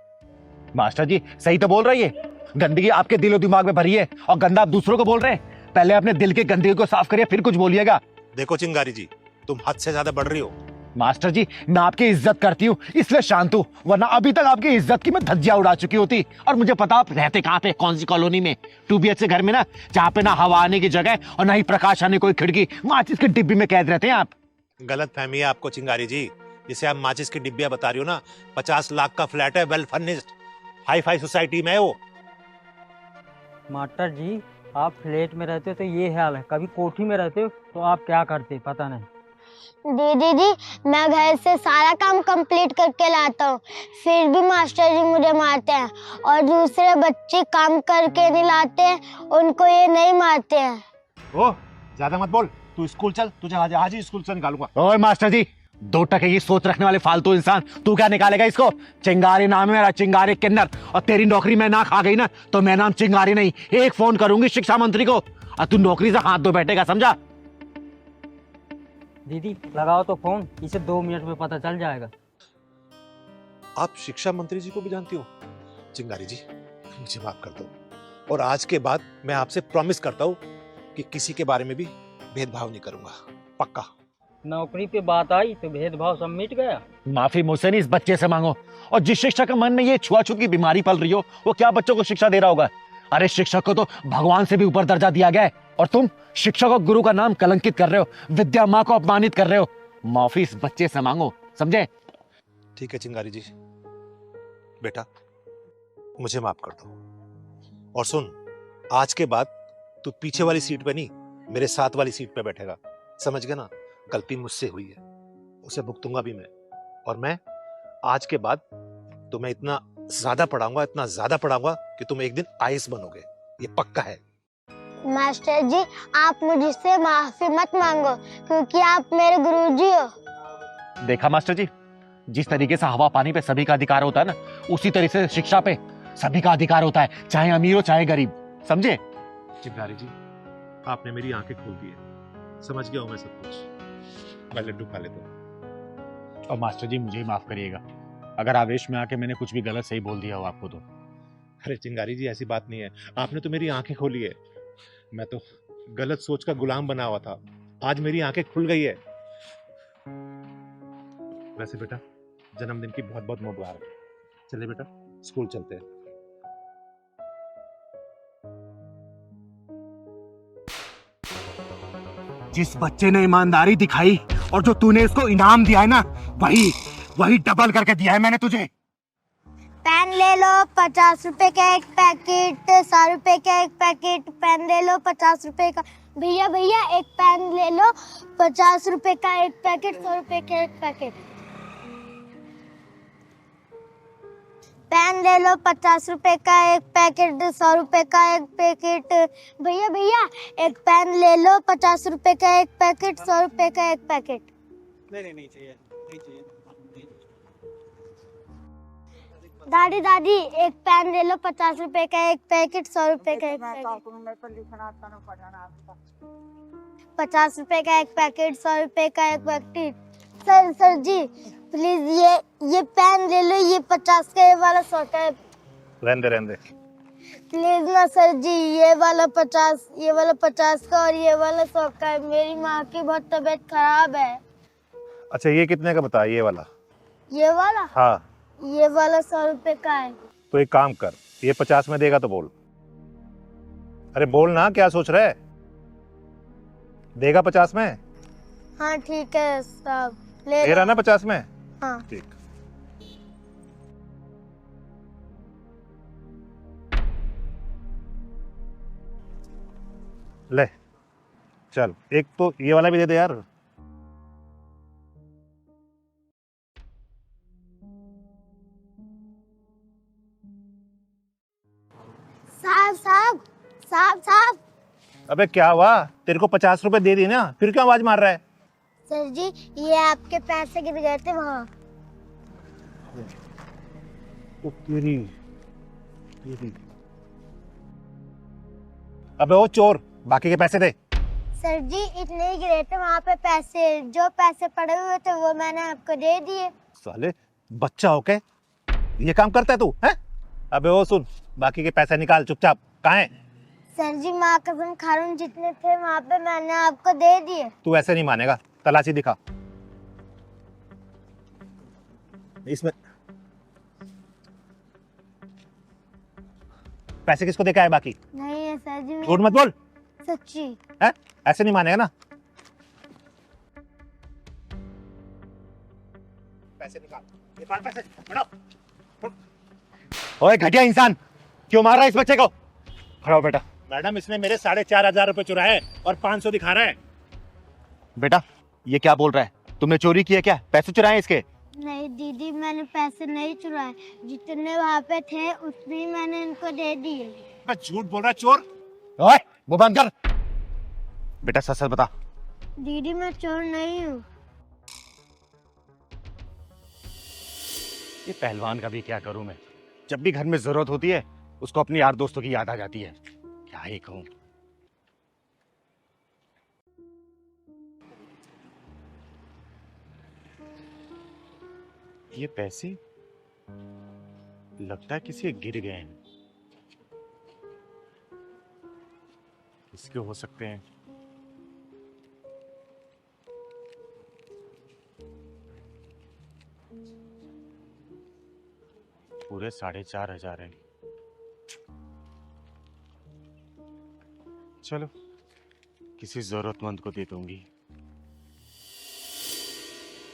Speaker 3: मास्टर जी सही तो बोल रही है, गंदगी आपके दिलो दिमाग में भरी है और गंदा आप दूसरों को बोल रहे हैं। पहले अपने दिल की गंदगी को साफ करिए, फिर कुछ बोलिएगा।
Speaker 4: देखो चिंगारी जी, तुम हद से ज्यादा बढ़ रही हो।
Speaker 3: मास्टर जी, मैं आपकी इज्जत करती हूँ इसलिए शांत हूँ, वरना अभी तक आपकी इज्जत की मैं धज्जियां उड़ा चुकी होती। और मुझे पता आप रहते कहाँ पे, कौन सी कॉलोनी में। 2 BHK घर में ना, जहाँ पे ना हवा आने की जगह और ना ही प्रकाश आने कोई खिड़की, माचिस की डिब्बी में कैद रहते हैं आप।
Speaker 4: गलत फहमी है आपको चिंगारी जी। जिसे आप माचिस की डिब्बियां बता रही हो ना, 50 लाख का फ्लैट है, well furnished, hi fi society में है वो।
Speaker 5: मास्टर जी, आप फ्लैट में रहते हो तो ये हाल है, कभी कोठी में रहते हो तो आप क्या करते पता नहीं।
Speaker 12: दीदी जी, मैं घर से सारा काम कंप्लीट करके लाता हूँ, फिर भी मास्टर जी मुझे मारते हैं। और दूसरे बच्चे काम करके नहीं लाते हैं, उनको ये नहीं मारते हैं।
Speaker 4: ओ, ज्यादा मत बोल, तू स्कूल चल, तुझे आज ही स्कूल से निकालूंगा।
Speaker 1: ओए मास्टर जी, 2 टके की सोच रखने वाले फालतू इंसान, तू क्या निकालेगा इसको? चिंगारी नाम है मेरा, चिंगारी किन्नर। और तेरी नौकरी में ना खा गई ना तो मैं नाम चिंगारी नहीं, एक फोन करूंगी शिक्षा मंत्री को और तू नौकरी से हाथ धो बैठेगा, समझा?
Speaker 5: दीदी लगाओ तो फोन, इसे 2 मिनट में पता चल जाएगा।
Speaker 4: आप शिक्षा मंत्री जी को भी जानती हो? चिंगारी जी, मुझे माफ कर दो, और आज के बाद मैं आपसे प्रॉमिस करता हूँ कि किसी के बारे में भी भेदभाव नहीं करूंगा, पक्का।
Speaker 5: नौकरी पे बात आई तो भेदभाव सब मिट गया।
Speaker 1: माफी मुझसे नहीं, इस बच्चे से मांगो। और जिस शिक्षक के मन में ये छुआछूत की बीमारी पल रही हो, वो क्या बच्चों को शिक्षा दे रहा होगा? अरे शिक्षक को तो भगवान से भी ऊपर दर्जा दिया गया है, और तुम शिक्षक और गुरु का नाम कलंकित कर रहे हो, विद्या माँ को अपमानित कर रहे हो। माफी इस बच्चे से मांगो, समझे?
Speaker 4: ठीक है चिंगारी जी, बेटा मुझे माफ कर दो। और सुन, आज के बाद तू पीछे वाली सीट पे नहीं, मेरे साथ वाली सीट पे बैठेगा, समझ गया ना? गलती मुझसे हुई है, उसे भुगतूंगा भी मैं। और मैं आज के बाद तुम्हें इतना ज्यादा पढ़ाऊंगा कि तुम एक दिन आईएएस बनोगे, ये पक्का है।
Speaker 12: मास्टर जी, आप मुझसे माफी मत मांगो क्योंकि आप मेरे गुरुजी हो।
Speaker 1: देखा मास्टर जी, जिस तरीके से हवा पानी पे सभी का अधिकार होता है ना, उसी तरीके से शिक्षा पे सभी का अधिकार होता है, चाहे अमीर हो चाहे गरीब, समझे?
Speaker 4: चिंगारी जी, आपने मेरी आंखें खोल दी है, समझ गया हूं मैं सब कुछ। मैं लड्डू खा लेता हूं।
Speaker 1: और मास्टर जी मुझे ही माफ करिएगा अगर आवेश में आके मैंने कुछ भी गलत सही बोल दिया हो आपको तो।
Speaker 4: अरे चिंगारी जी, ऐसी बात नहीं है, आपने तो मेरी आंखें खोली है। मैं तो गलत सोच का गुलाम बना हुआ था, आज मेरी आंखें खुल गई है। वैसे बेटा, जन्मदिन की बहुत बहुत मुबारक। चले बेटा, स्कूल चलते हैं।
Speaker 1: जिस बच्चे ने ईमानदारी दिखाई और जो तूने इसको इनाम दिया है ना, वही डबल करके दिया है मैंने तुझे।
Speaker 12: पेन ले लो 50 रुपए का एक पैकेट, 100 रुपए का एक पैकेट। पेन ले लो 50 रुपए का। भैया भैया एक पेन ले लो 50 रुपए का एक पैकेट, 100 रुपए का एक पैकेट। पेन ले लो 50 रुपए का एक पैकेट, 100 रुपए का एक पैकेट। भैया भैया एक पेन ले लो 50 रुपए का एक पैकेट, 100 रुपए का एक पैकेट।
Speaker 6: नहीं चाहिए, नहीं चाहिए।
Speaker 12: दादी दादी एक पेन ले लो 50 रुपए का एक पैकेट, 100 रुपए का एक पैकेट। 50 रुपए का एक पैकेट, 100 रुपए का एक पैकेट। सर जी प्लीज ये पेन ले लो, ये 50 का, ये वाला 100 का है।
Speaker 4: रहने दे।
Speaker 12: प्लीज ना सर जी, ये वाला 50 का और ये वाला 100 का है। मेरी माँ की बहुत तबीयत खराब है।
Speaker 4: अच्छा ये कितने का बता? ये वाला?
Speaker 12: हाँ, ये वाला 100 रुपए का है।
Speaker 4: तो एक काम कर, ये 50 में देगा तो बोल। अरे बोल ना, क्या सोच रहा है? देगा 50 में?
Speaker 12: हाँ ठीक है साहब,
Speaker 4: ले रहा ना 50 में?
Speaker 12: हाँ
Speaker 4: ठीक। ले चल, एक तो ये वाला भी दे दे यार।
Speaker 12: साहब।
Speaker 4: अबे क्या हुआ? तेरे को 50 रुपए दे दी ना, फिर क्यों आवाज मार रहा है?
Speaker 12: सर जी ये आपके पैसे गिर गए थे वहाँ।
Speaker 4: तेरी। अबे ओ चोर, बाकी के पैसे दे।
Speaker 12: सर जी इतने ही गिरे थे वहाँ पे पैसे, जो पैसे पड़े हुए थे वो मैंने आपको दे दिए।
Speaker 4: साले बच्चा हो के ये काम करता है तू, हैं? अबे ओ सुन, बाकी के पैसे निकाल चुपचाप। कहाँ है?
Speaker 12: सर जी माँ कसम खा रहा हूँ, जितने थे वहाँ पे मैंने आपको दे दिए।
Speaker 4: तू ऐसे नहीं मानेगा, तलाशी दिखा। इसमें पैसे किसको देखा है? बाकी
Speaker 12: नहीं है सर जी।
Speaker 4: झूठ मत बोल।
Speaker 12: सच्ची
Speaker 4: है? ऐसे नहीं मानेगा ना। पैसे निकाल पैसे, बढ़ाओ।
Speaker 1: ओए घटिया इंसान, क्यों मार रहा है इस बच्चे को? खड़ा हो बेटा।
Speaker 4: मैडम इसने मेरे 4,500 रुपए चुराए हैं और 500 दिखा रहा है।
Speaker 1: बेटा ये क्या बोल रहा है? तुमने चोरी किया क्या? पैसे चुराए इसके?
Speaker 12: नहीं दीदी, मैंने पैसे नहीं चुराए, जितने वहाँ पे थे उतने ही मैंने इनको दे दिए।
Speaker 4: झूठ बोल रहा है चोर।
Speaker 1: ओए वो बंद कर। बेटा सच सच बता,
Speaker 12: दीदी मैं चोर नहीं हूँ।
Speaker 1: ये पहलवान का भी क्या करूं मैं, जब भी घर में जरूरत होती है उसको अपने यार दोस्तों की याद आ जाती है। क्या ही कहूं। ये पैसे लगता है किसी के गिर गए हैं। किसके हो सकते हैं? पूरे 4,500 हैं। चलो किसी जरूरतमंद को दे दूंगी।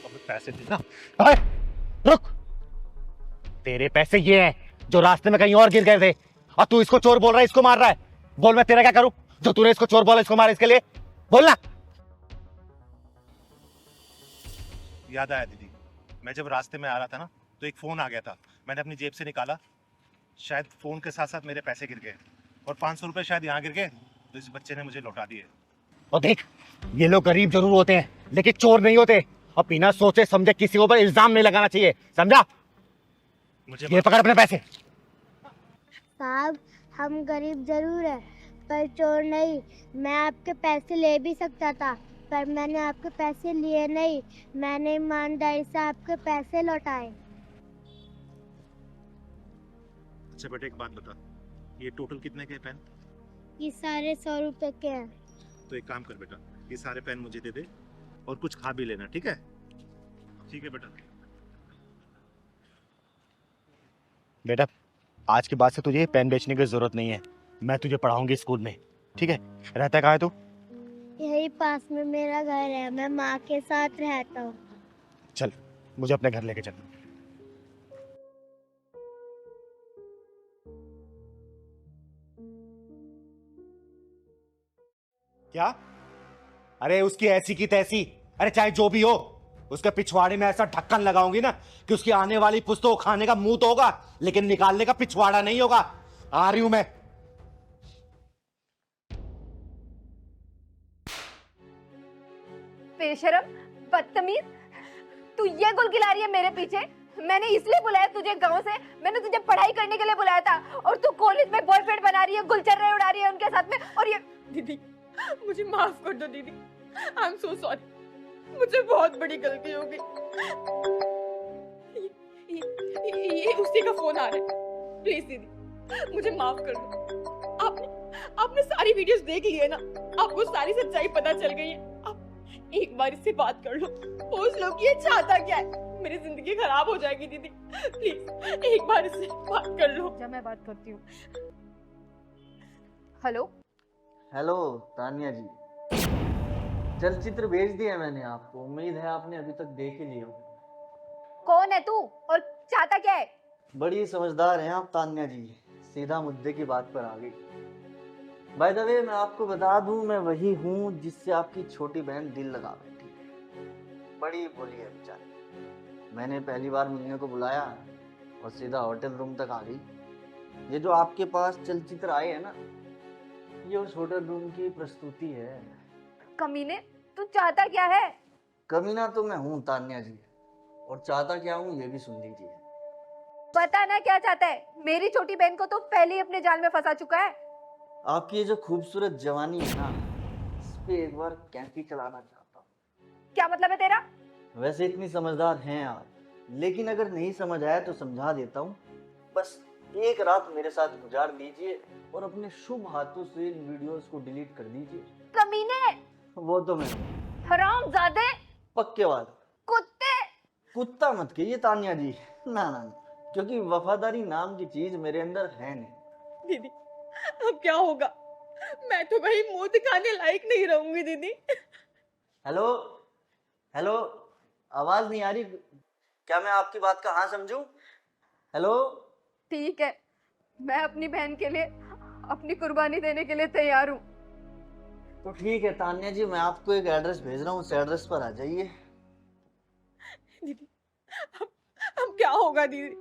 Speaker 1: अब पैसे देना। अरे रुक, तेरे पैसे ये हैं जो रास्ते में कहीं और गिर गए थे और तू इसको चोर बोल रहा है, इसको मार रहा है। बोल मैं तेरा क्या करूं जो तूने इसको चोर बोला, इसको मार, इसके लिए बोलना।
Speaker 4: याद आया दीदी, मैं जब रास्ते में आ रहा था ना तो एक फोन आ गया था, मैंने अपनी जेब से निकाला, शायद फोन के साथ साथ मेरे पैसे गिर गए और 500 रुपए शायद यहाँ गिर गए, तो इस बच्चे ने मुझे लौटा दिए।
Speaker 1: और देख, ये लोग गरीब जरूर होते हैं लेकिन चोर नहीं होते, और बिना सोचे समझे किसी के ऊपर इल्जाम नहीं लगाना चाहिए, समझा?
Speaker 4: मुझे
Speaker 1: ये पकड़ अपने पैसे।
Speaker 12: साहब हम गरीब जरूर है पर चोर नहीं। मैं आपके पैसे ले भी सकता था पर मैंने आपके पैसे लिए नहीं। मैंने ईमानदारी से आपके पैसे लौटाए।
Speaker 4: अच्छा बेटे एक बात बता, ये टोटल कितने के पेन?
Speaker 12: ये सारे 100 रुपए के हैं।
Speaker 4: तो एक काम कर बेटा, ये सारे पेन मुझे दे दे और कुछ खा भी लेना, ठीक है? ठीक है बेटा।
Speaker 1: बेटा आज के बाद से तुझे पेन बेचने की जरूरत नहीं है, मैं तुझे पढ़ाऊंगी स्कूल में, ठीक है? रहता कहाँ है तू?
Speaker 12: यही पास में मेरा घर है, मैं माँ के साथ रहता हूँ।
Speaker 1: चल मुझे अपने घर लेके चल। क्या? अरे उसकी ऐसी की तैसी, अरे चाहे जो भी हो, उसके पिछवाड़े में ऐसा ढक्कन लगाऊंगी ना कि उसकी आने वाली पुस्तकों खाने का मुंह तो होगा लेकिन निकालने का पिछवाड़ा नहीं होगा। आ रही हूं मैं।
Speaker 8: बेशरम, बदतमीज, तू ये गुल खिला रही है मेरे पीछे? मैंने इसलिए बुलाया तुझे गांव से, मैंने तुझे पढ़ाई करने के लिए बुलाया था और तू कॉलेज में बॉयफ्रेंड बना रही है, गुलचर्रे उड़ा रही है उनके साथ में। और ये
Speaker 10: दीदी मुझे माफ कर दो दीदी, आई एम सो सॉरी, मुझे बहुत बड़ी गलती हो गई। ये उसी का फोन आ रहा है, प्लीज दीदी मुझे माफ कर दो। आपने सारी वीडियोस देख ली है ना, आपको सारी सच्चाई पता चल गई है। आप एक बार इससे बात कर लो, पूछ लो कि ये चाहता क्या है। मेरी जिंदगी खराब हो जाएगी दीदी, प्लीज एक बार इससे बात कर लो।
Speaker 8: जब मैं बात करती हूँ। हेलो
Speaker 9: हेलो तानिया जी, चलचित्र भेज दिया मैंने आपको, उम्मीद है आपने अभी तक देख ही लिया।
Speaker 8: कौन है तू और चाहता क्या है?
Speaker 9: बड़ी समझदार हैं आप तानिया जी, सीधा मुद्दे की बात पर आ गई। बाय द वे मैं आपको बता दूं, मैं वही हूँ जिससे आपकी छोटी बहन दिल लगा बैठी है। बड़ी भोली है बेचारी। मैंने पहली बार मिलने को बुलाया और सीधा होटल रूम तक आ गई। ये जो आपके पास चलचित्र आए हैं ना, ये उस होटल रूम की प्रस्तुति है।
Speaker 8: कमीने, तू चाहता क्या है?
Speaker 9: कमीना तो मैं हूँ तान्या जी, और चाहता क्या हूँ ये भी सुन लीजिए।
Speaker 8: बता ना क्या चाहता है? मेरी छोटी बहन को तो पहले ही अपने जाल में फंसा चुका है।
Speaker 9: आपकी ये जो खूबसूरत जवानी है ना, इस पे एक बार कैंची चलाना चाहता हूँ।
Speaker 8: क्या मतलब है तेरा?
Speaker 9: वैसे इतनी समझदार हैं आप, लेकिन अगर नहीं समझ आया तो समझा देता हूँ। बस एक रात मेरे साथ गुजार दीजिए और अपने शुभ हाथों से इन वीडियोस को डिलीट कर दीजिए।
Speaker 8: कमीने,
Speaker 9: वो तो मैं
Speaker 8: हरामजादे,
Speaker 9: पक्के वाले
Speaker 8: कुत्ते।
Speaker 9: कुत्ता मत कहिए तानिया जी, ना ना ना, क्योंकि वफादारी नाम की चीज मेरे अंदर है नहीं।
Speaker 10: दीदी अब क्या होगा? मैं तो कहीं मुंह दिखाने लायक नहीं रहूंगी दीदी।
Speaker 9: हेलो हेलो, आवाज नहीं आ रही क्या? मैं आपकी बात का हाँ समझूं? हेलो।
Speaker 8: ठीक है, मैं अपनी बहन के लिए अपनी कुर्बानी देने के लिए तैयार हूँ।
Speaker 9: तो ठीक है तान्या जी, मैं आपको एक एड्रेस भेज रहा हूँ, उस एड्रेस पर आ जाइए।
Speaker 10: दीदी अब क्या होगा दीदी?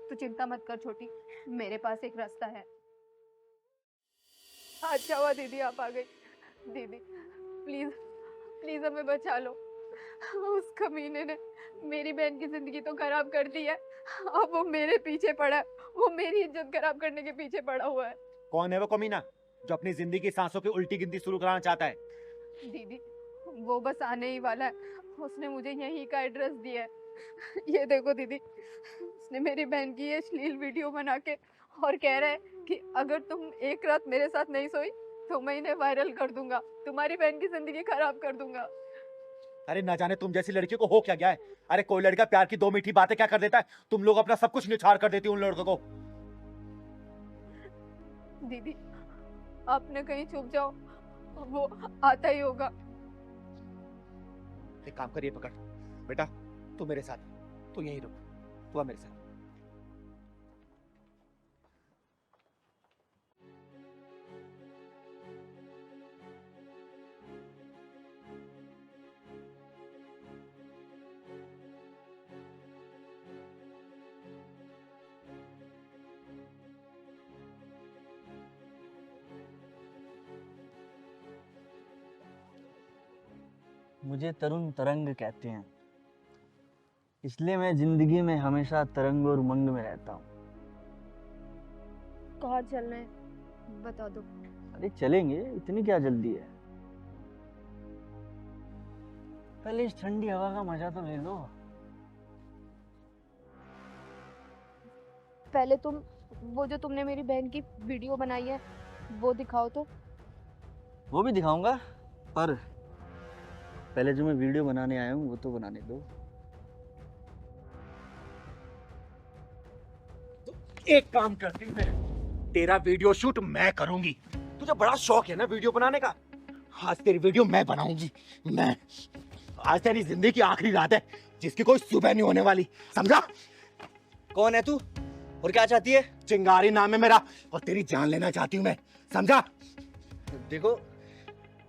Speaker 8: तू चिंता मत कर छोटी, मेरे पास एक रास्ता है। अच्छा हुआ दीदी आप आ गई। दीदी
Speaker 2: प्लीज प्लीज हमें बचा लो। उस कमीने ने मेरी बहन की जिंदगी तो खराब कर दी है, अब वो मेरे पीछे पड़ा है, वो मेरी इज्जत खराब करने के पीछे पड़ा हुआ है।
Speaker 1: कौन है वो कमीना जो अपनी जिंदगी की सांसों की उल्टी गिनती शुरू कराना चाहता है?
Speaker 2: दीदी वो बस आने ही वाला है, उसने मुझे यहीं का एड्रेस दिया है। ये देखो दीदी, उसने मेरी बहन की ये अश्लील वीडियो बना के और कह रहा है कि अगर तुम एक रात मेरे साथ नहीं सोई तो मैं इन्हें वायरल कर दूंगा, तुम्हारी बहन की जिंदगी खराब कर दूंगा।
Speaker 1: अरे ना जाने तुम जैसी लड़की को हो क्या गया है। अरे कोई लड़का प्यार की 2 मीठी बातें क्या कर देता है, तुम लोग अपना सब कुछ निछाड़ कर देती हो उन लड़कों को।
Speaker 2: दीदी आपने कहीं छुप जाओ, वो आता ही होगा।
Speaker 1: एक काम करिए, पकड़ बेटा, तू मेरे साथ, तू यहीं रुक, तू आ मेरे साथ।
Speaker 9: मुझे तरुण तरंग कहते हैं, इसलिए मैं जिंदगी में हमेशा तरंग और उमंग में रहता हूँ।
Speaker 8: कहाँ चलना है बता दो।
Speaker 9: अरे चलेंगे, इतनी क्या जल्दी है? पहले इस ठंडी हवा का मजा तो ले लो।
Speaker 8: पहले तुम वो जो तुमने मेरी बहन की वीडियो बनाई है वो दिखाओ तो।
Speaker 9: वो भी दिखाऊंगा, पर पहले जो मैं वीडियो बनाने आया हूँ वो तो बनाने दो।
Speaker 1: एक काम करती हूँ, तेरा वीडियो शूट मैं करूंगी। तुझे बड़ा शौक है ना वीडियो बनाने का, आज तेरी वीडियो मैं बनाऊंगी। मैं आज तेरी जिंदगी की आखिरी रात है जिसकी कोई सुबह नहीं होने वाली, समझा?
Speaker 9: कौन है तू और क्या चाहती है?
Speaker 1: चिंगारी नाम है मेरा और तेरी जान लेना चाहती हूँ मैं, समझा?
Speaker 9: देखो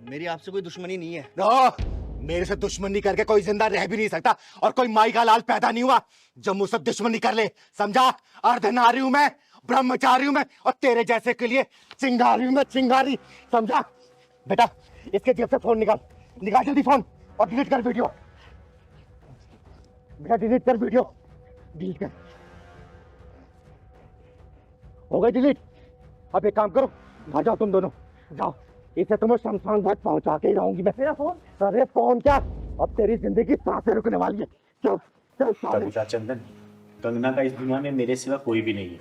Speaker 9: मेरी आपसे कोई दुश्मनी नहीं है।
Speaker 1: मेरे से दुश्मनी करके कोई जिंदा रह भी नहीं सकता और कोई माई का लाल पैदा नहीं हुआ जब मुझसे दुश्मनी कर ले, समझा? अर्धनारी हूं मैं, ब्रह्मचारी हूं मैं और तेरे जैसे के लिए चिंगारी हूं मैं, चिंगारी, समझा? बेटा इसके जेब से फोन निकाल, निकाल जल्दी फोन और डिलीट कर वीडियो। बेटा डिलीट कर वीडियो, डिलीट कर। हो गई डिलीट? अब एक काम करो, घर जाओ तुम दोनों, जाओ, इसे तुम्हें शमशान घाट पहुंचा के ही रहूंगी मैं। मेरा फोन? अरे फोन क्या, अब तेरी जिंदगी सांसें रुकने वाली है। चल चल
Speaker 3: कविता चंदन, कंगना का इस दुनिया में मेरे सिवा कोई भी नहीं है।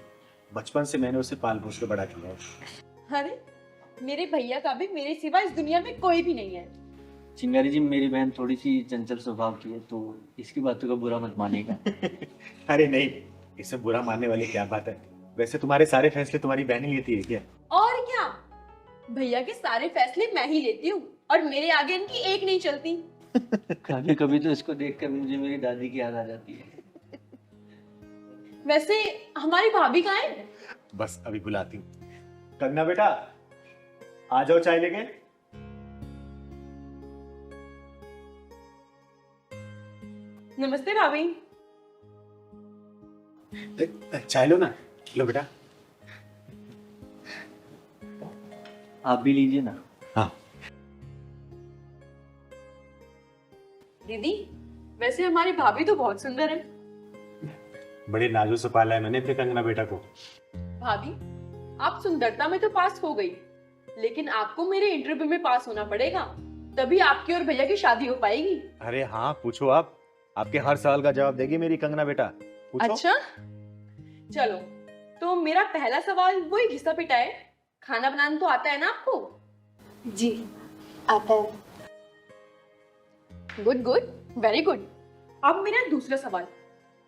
Speaker 3: बचपन से मैंने उसे पाल पोस के बड़ा किया है।
Speaker 10: अरे मेरे भैया का भी मेरे सिवा इस दुनिया में कोई भी नहीं है।
Speaker 9: चिंगारी जी, मेरी बहन थोड़ी सी चंचल स्वभाव की है, तो इसकी बातों का बुरा मत मानिएगा।
Speaker 3: अरे नहीं, इसमें बुरा मानने वाली क्या बात है? वैसे तुम्हारे सारे फैसले तुम्हारी बहन ही लेती है क्या?
Speaker 10: और क्या, भैया के सारे फैसले मैं ही लेती हूँ और मेरे आगे इनकी एक नहीं चलती।
Speaker 9: कभी कभी तो इसको देखकर मुझे मेरी दादी की याद आ जाती है।
Speaker 10: वैसे हमारी भाभी कहाँ है?
Speaker 3: बस अभी बुलाती हूँ। कंगना बेटा आ जाओ, चाय लेके।
Speaker 10: नमस्ते भाभी।
Speaker 3: चाय लो ना, लो बेटा।
Speaker 9: आप भी लीजिए ना।
Speaker 3: हाँ
Speaker 10: दीदी वैसे हमारी भाभी तो बहुत सुंदर है।
Speaker 3: बड़े नाजू से पाला है मैंने अपने कंगना बेटा को।
Speaker 10: भाभी आप सुंदरता में तो पास हो गई, लेकिन आपको मेरे इंटरव्यू में पास होना पड़ेगा, तभी आपकी और भैया की शादी हो पाएगी।
Speaker 3: अरे हाँ पूछो, आप आपके हर सवाल का जवाब देगी मेरी कंगना बेटा, पूछो।
Speaker 10: अच्छा चलो, तो मेरा पहला सवाल वही घिसा पिटा है, खाना बनाना तो आता है ना आपको?
Speaker 8: जी आता है।
Speaker 10: Good good, very good. अब मेरा दूसरा सवाल,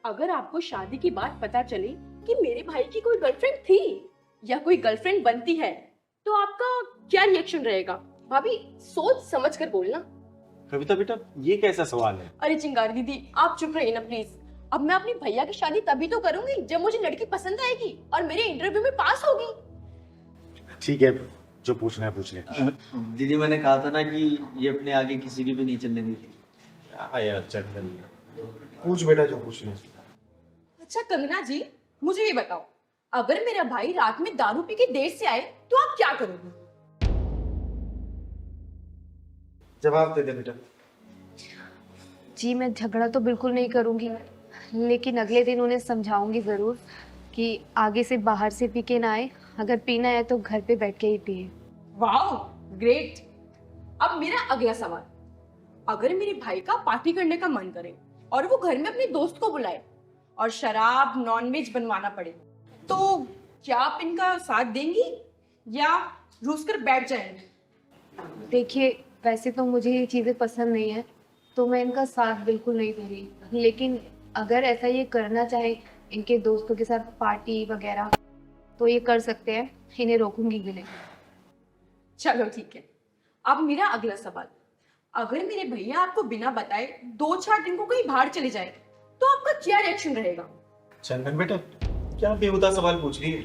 Speaker 10: अगर आपको शादी की बात पता चले कि मेरे भाई की कोई गर्लफ्रेंड थी या कोई गर्लफ्रेंड बनती है, तो आपका क्या रिएक्शन रहेगा? भाभी सोच समझ कर बोलना।
Speaker 3: कविता बेटा ये कैसा सवाल है?
Speaker 10: अरे चिंगारी दीदी आप चुप रहिए ना प्लीज। अब मैं अपनी भैया की शादी तभी तो करूंगी जब मुझे लड़की पसंद आएगी और मेरे इंटरव्यू में पास होगी।
Speaker 3: ठीक है, जो पूछना है पूछ ले।
Speaker 9: दीदी मैंने कहा था ना कि ये अपने आगे किसी की भी नहीं चलने देती।
Speaker 3: यार चंदन पूछ बेटा जो पूछना है।
Speaker 10: अच्छा कंगना जी मुझे ये बताओ, अगर मेरा भाई रात में दारू पी के देर से आए तो आप क्या करोगे?
Speaker 7: जवाब दे दे बेटा।
Speaker 8: जी मैं झगड़ा तो बिल्कुल नहीं करूंगी, लेकिन अगले दिन उन्हें समझाऊंगी जरूर कि आगे से बाहर से पी के ना आए, अगर पीना है तो घर पे बैठ के ही पिए।
Speaker 10: Wow great. अब मेरा अगला सवाल, अगर मेरे भाई का पार्टी करने का मन करे और वो घर में अपने दोस्त को बुलाए और शराब नॉनवेज बनवाना पड़े, तो क्या आप इनका साथ देंगी या रूस कर बैठ जाएंगी?
Speaker 8: देखिए वैसे तो मुझे ये चीज़ें पसंद नहीं है, तो मैं इनका साथ बिल्कुल नहीं दूंगी, लेकिन अगर ऐसा ये करना चाहे इनके दोस्तों के साथ पार्टी वगैरह, तो ये कर सकते हैं, इन्हें रोकूंगी भी नहीं।
Speaker 10: चलो ठीक है। अब मेरा अगला सवाल, अगर मेरे भैया आपको बिना बताए 2-4 दिन को कहीं बाहर चले जाए, तो आपका क्या रिएक्शन रहेगा?
Speaker 7: चंदन बेटा क्या बेहुदा सवाल पूछ रही है?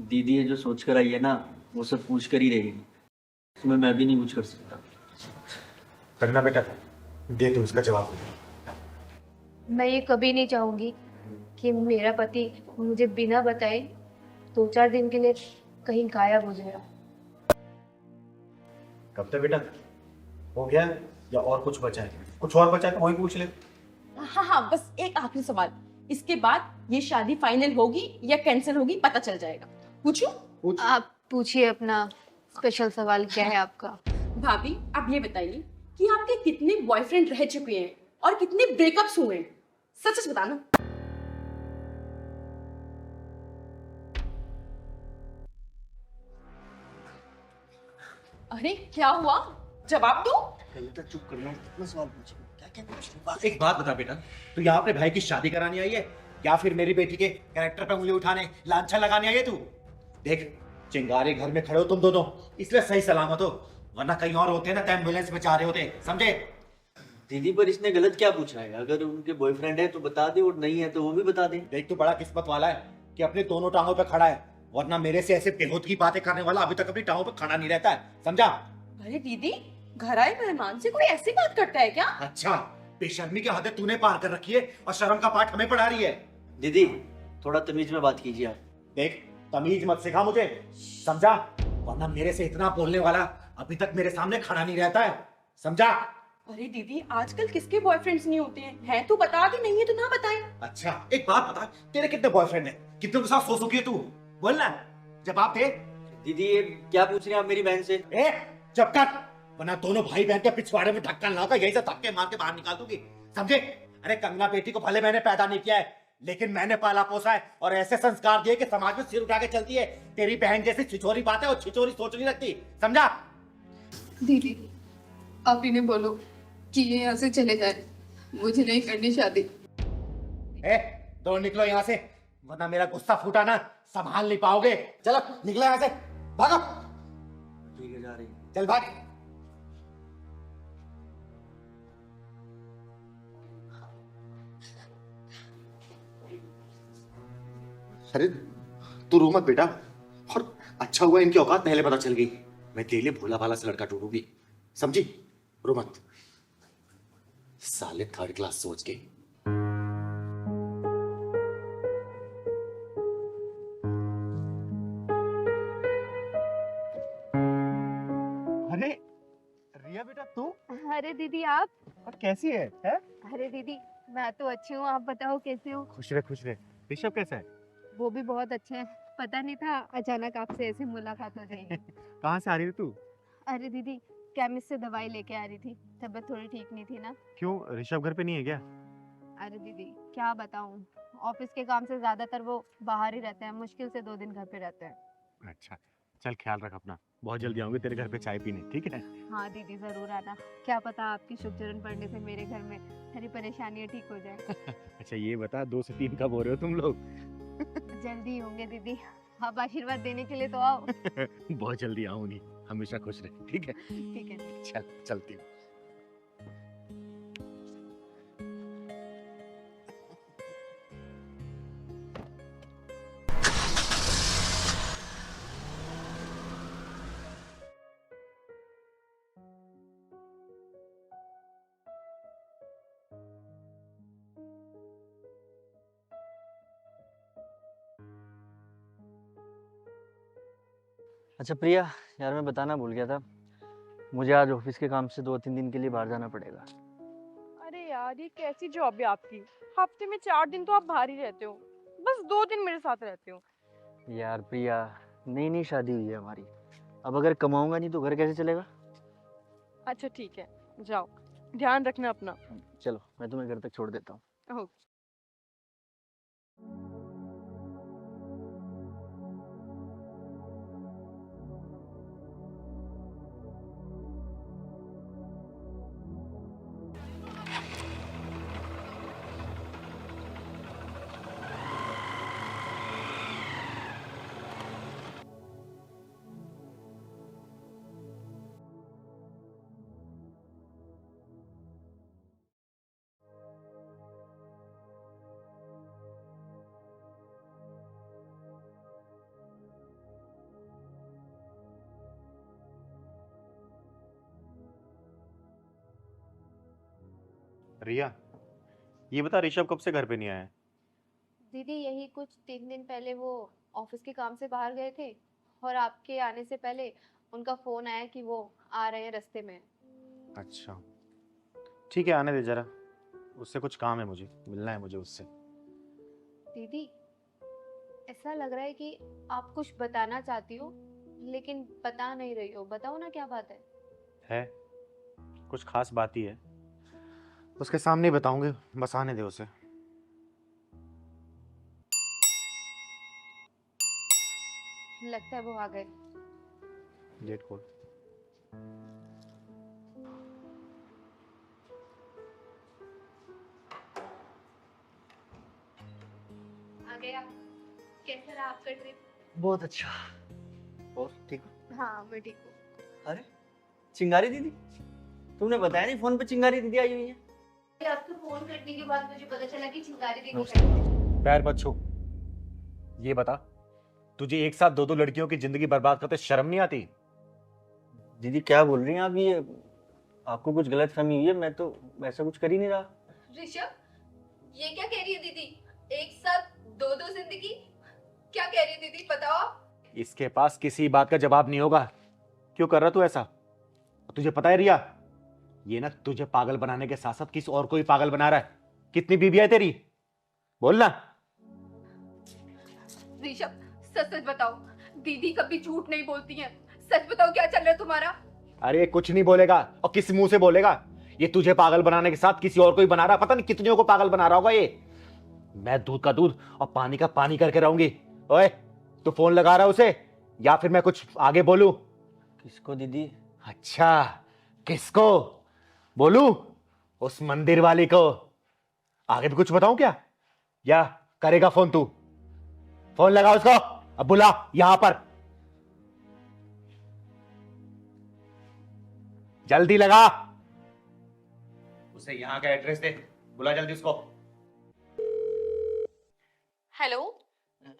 Speaker 9: दीदी ये जो सोच कर आई है ना, वो सब पूछ कर ही रहेगी, उसमें मैं भी नहीं कुछ कर सकता।
Speaker 7: करना बेटा, दे तू इसका जवाब।
Speaker 8: मैं ये कभी नहीं चाहूंगी कि मेरा पति मुझे बिना बताए 2-4 दिन के लिए कहीं गायब हो जाए।
Speaker 7: कब तक बेटा हो गया या और कुछ बचा है? कुछ और बचा है तो वही पूछ ले।
Speaker 10: हाँ हाँ, बस एक आखिरी सवाल, इसके बाद ये शादी फाइनल होगी या कैंसिल होगी पता चल जाएगा। पूछूं?
Speaker 8: आप पूछिए, अपना स्पेशल सवाल क्या है आपका?
Speaker 10: भाभी आप ये बताइए कि आपके कितने बॉयफ्रेंड रह चुके हैं और कितने ब्रेकअप्स हुए हैं, सच सच बताना। अरे क्या हुआ, जवाब दो।
Speaker 9: चुप करना, कितना सवाल पूछे, क्या क्या पूछ।
Speaker 1: एक बात बता बेटा, तू यहाँ अपने भाई की शादी करानी आई है या फिर मेरी बेटी के कैरेक्टर पे उंगली उठाने लांछन लगाने आई है तू? देख चिंगारी घर में खड़े हो तुम दोनों, इसलिए सही सलामत हो, वरना कहीं और होते ना तो एम्बुलेंस में जा रहे होते, समझे?
Speaker 9: दीदी पर इसने गलत क्या पूछा है? अगर उनके बॉयफ्रेंड है तो बता दे, और नहीं है तो वो भी बता दे।
Speaker 1: देख तू बड़ा किस्मत वाला है कि अपनी दोनों टांगों पे खड़ा है, वरना मेरे से ऐसे बेहूद की बातें करने वाला अभी तक अपनी टांगों पे खड़ा नहीं रहता है, समझा?
Speaker 10: अरे दीदी, घर आए मेहमान से कोई ऐसी बात करता है क्या?
Speaker 1: अच्छा, बेशर्मी की हदें तूने पार कर रखी है और शर्म का पाठ हमें पढ़ा रही है।
Speaker 9: दीदी थोड़ा तमीज में बात कीजिए आप।
Speaker 1: देख तमीज मत सिखा मुझे, समझा? वरना मेरे से इतना बोलने वाला अभी तक मेरे सामने खड़ा नहीं रहता है, समझा?
Speaker 10: अरे दीदी, आजकल किसके बॉयफ्रेंड्स नहीं होते हैं तो बता दे, नहीं है तो ना बताए।
Speaker 1: अच्छा एक बात बता, तेरे कितने बॉयफ्रेंड है? कितने के साथ सो चुकी है तू? बोलना, जवाब दे।
Speaker 9: दीदी ये क्या पूछ रहे हैं आप मेरी बहन से?
Speaker 1: जब तक, वरना दोनों भाई बहन के पिछवाड़े में ढक्कन लाकर यही से धक्के मार के बाहर निकाल दूंगी, समझे? अरे कंगना बेटी को भले मैंने पैदा नहीं किया है, लेकिन मैंने पाला पोसा है और ऐसे संस्कार दिए कि समाज में सिर उठा के चलती है। तेरी बहन जैसी छिछोरी बात है और छिछोरी सोच नहीं रखती, समझा?
Speaker 2: दीदी आप इन्हें बोलो कि ये यहाँ से चले जाए, मुझे नहीं करनी शादी।
Speaker 1: दौड़ निकलो यहाँ से, वरना मेरा गुस्सा फूटा ना संभाल नहीं पाओगे। चलो निकलो यहाँ से, भागो।
Speaker 9: ठीक है जा रही,
Speaker 1: चल भाग।
Speaker 3: अरे तू रो मत बेटा, और अच्छा हुआ इनकी औकात पहले पता चल गई। मैं तेरे लिए भोला भाला सा लड़का ढूंढूंगी, समझी? रो मत साले, 3rd क्लास सोच के।
Speaker 1: अरे रिया बेटा तू?
Speaker 8: अरे दीदी आप?
Speaker 1: और कैसी है?
Speaker 8: अरे दीदी मैं तो अच्छी हूँ, आप बताओ कैसे हो?
Speaker 1: खुश रहे खुश रहे। ऋषभ कैसा है?
Speaker 8: वो भी बहुत अच्छे हैं, पता नहीं था अचानक आपसे ऐसी मुलाकात हो जाएगी।
Speaker 1: कहाँ से आ रही है तू?
Speaker 8: अरे दीदी केमिस्ट से दवाई लेके आ रही थी, तबीयत थोड़ी ठीक नहीं थी ना।
Speaker 1: क्यों ऋषभ घर पे नहीं है क्या?
Speaker 8: अरे दीदी क्या बताऊँ, ऑफिस के काम से ज्यादातर वो बाहर ही रहते हैं, मुश्किल से 2 दिन घर पे रहते हैं।
Speaker 1: अच्छा चल ख्याल रख अपना, बहुत जल्दी आऊंगी तेरे घर पे चाय पीने, ठीक है?
Speaker 8: हाँ दीदी जरूर आना, क्या पता आपकी शुभ चरण पड़ने से मेरे घर में सारी परेशानियाँ ठीक हो जाए।
Speaker 1: अच्छा ये बता 2 से 3 कब हो रहे हो तुम लोग?
Speaker 8: जल्दी होंगे दीदी, आप आशीर्वाद देने के लिए तो आओ।
Speaker 1: बहुत जल्दी आऊंगी, हमेशा खुश रहे, ठीक है?
Speaker 8: ठीक है।
Speaker 1: चल चलती हूँ।
Speaker 9: अच्छा प्रिया, यार मैं बताना भूल गया था, मुझे आज ऑफिस के काम से 2-3 दिन के लिए बाहर जाना पड़ेगा।
Speaker 10: अरे यार, ये कैसी जॉब है आपकी? हफ्ते में 4 दिन तो आप बाहर ही रहते हो, बस 2 दिन मेरे साथ रहते हो।
Speaker 9: यार प्रिया, नई नई शादी हुई है हमारी, अब अगर कमाऊंगा नहीं तो घर कैसे चलेगा?
Speaker 10: अच्छा ठीक है, जाओ, ध्यान रखना अपना।
Speaker 9: चलो मैं तुम्हें घर तक छोड़ देता हूँ।
Speaker 10: ओके।
Speaker 14: रिया, ये बता ऋषभ कब से घर पे नहीं आया है?
Speaker 8: दीदी यही कुछ 3 दिन पहले वो ऑफिस के काम से बाहर गए थे और आपके आने से पहले उनका फोन आया कि वो आ रहे हैं रास्ते में।
Speaker 14: अच्छा ठीक है, आने दे जरा, उससे कुछ काम है, मुझे मिलना है मुझे उससे।
Speaker 8: दीदी ऐसा लग रहा है कि आप कुछ बताना चाहती हो लेकिन बता नहीं रही हो, बताओ ना क्या बात है?
Speaker 14: कुछ खास बात ही है, उसके सामने ही बताऊंगे, बस आने दे उसे।
Speaker 8: लगता है वो आ गए।
Speaker 14: गेट खोल।
Speaker 8: आ गया। कैसा रहा आपका ट्रिप?
Speaker 9: बहुत अच्छा। और ठीक हो?
Speaker 8: हाँ मैं ठीक हूँ।
Speaker 9: अरे चिंगारी दीदी, तुमने बताया नहीं फोन पे चिंगारी दीदी आई हुई है।
Speaker 8: आपको फोन करने के बाद मुझे पता चला कि चिंगारी दीदी।
Speaker 1: पैर मत छू। ये बता, तुझे एक साथ 2-2 लड़कियों की जिंदगी बर्बाद करते शर्म नहीं आती?
Speaker 9: दीदी क्या बोल रही हैं आप? ये आपको कुछ गलत फहमी हुई है, मैं तो वैसा कुछ कर ही नहीं रहा।
Speaker 2: ऋषभ, ये क्या कह रही है दीदी? एक साथ 2-2 जिंदगी? क्या कह रही है दीदी, बताओ।
Speaker 1: इसके पास किसी बात का जवाब नहीं होगा। क्यों कर रहा तू ऐसा? तुझे पता है रिया, ये ना तुझे पागल बनाने के साथ साथ किसी और को भी पागल बना रहा है। कितनी बीबियां है तेरी? बोल ना।
Speaker 2: ऋषभ सच सच बताओ, दीदी कभी झूठ नहीं बोलती हैं। सच बताओ क्या चल रहा है तुम्हारा?
Speaker 1: अरे कुछ नहीं बोलेगा, और किस मुंह से बोलेगा? ये तुझे पागल बनाने के साथ किसी और को ही बना रहा है। पता नहीं कितनियों को पागल बना रहा होगा ये। मैं दूध का दूध और पानी का पानी करके रहूंगी। ओए तू फोन लगा रहा है उसे, या फिर मैं कुछ आगे बोलूं?
Speaker 9: किसको दीदी?
Speaker 1: अच्छा किसको बोलूं? उस मंदिर वाली को। आगे भी कुछ बताऊं क्या, या करेगा फोन तू? फोन लगा उसको, अब बुला यहां पर, जल्दी लगा। उसे यहां का एड्रेस दे, बुला जल्दी उसको।
Speaker 10: हेलो।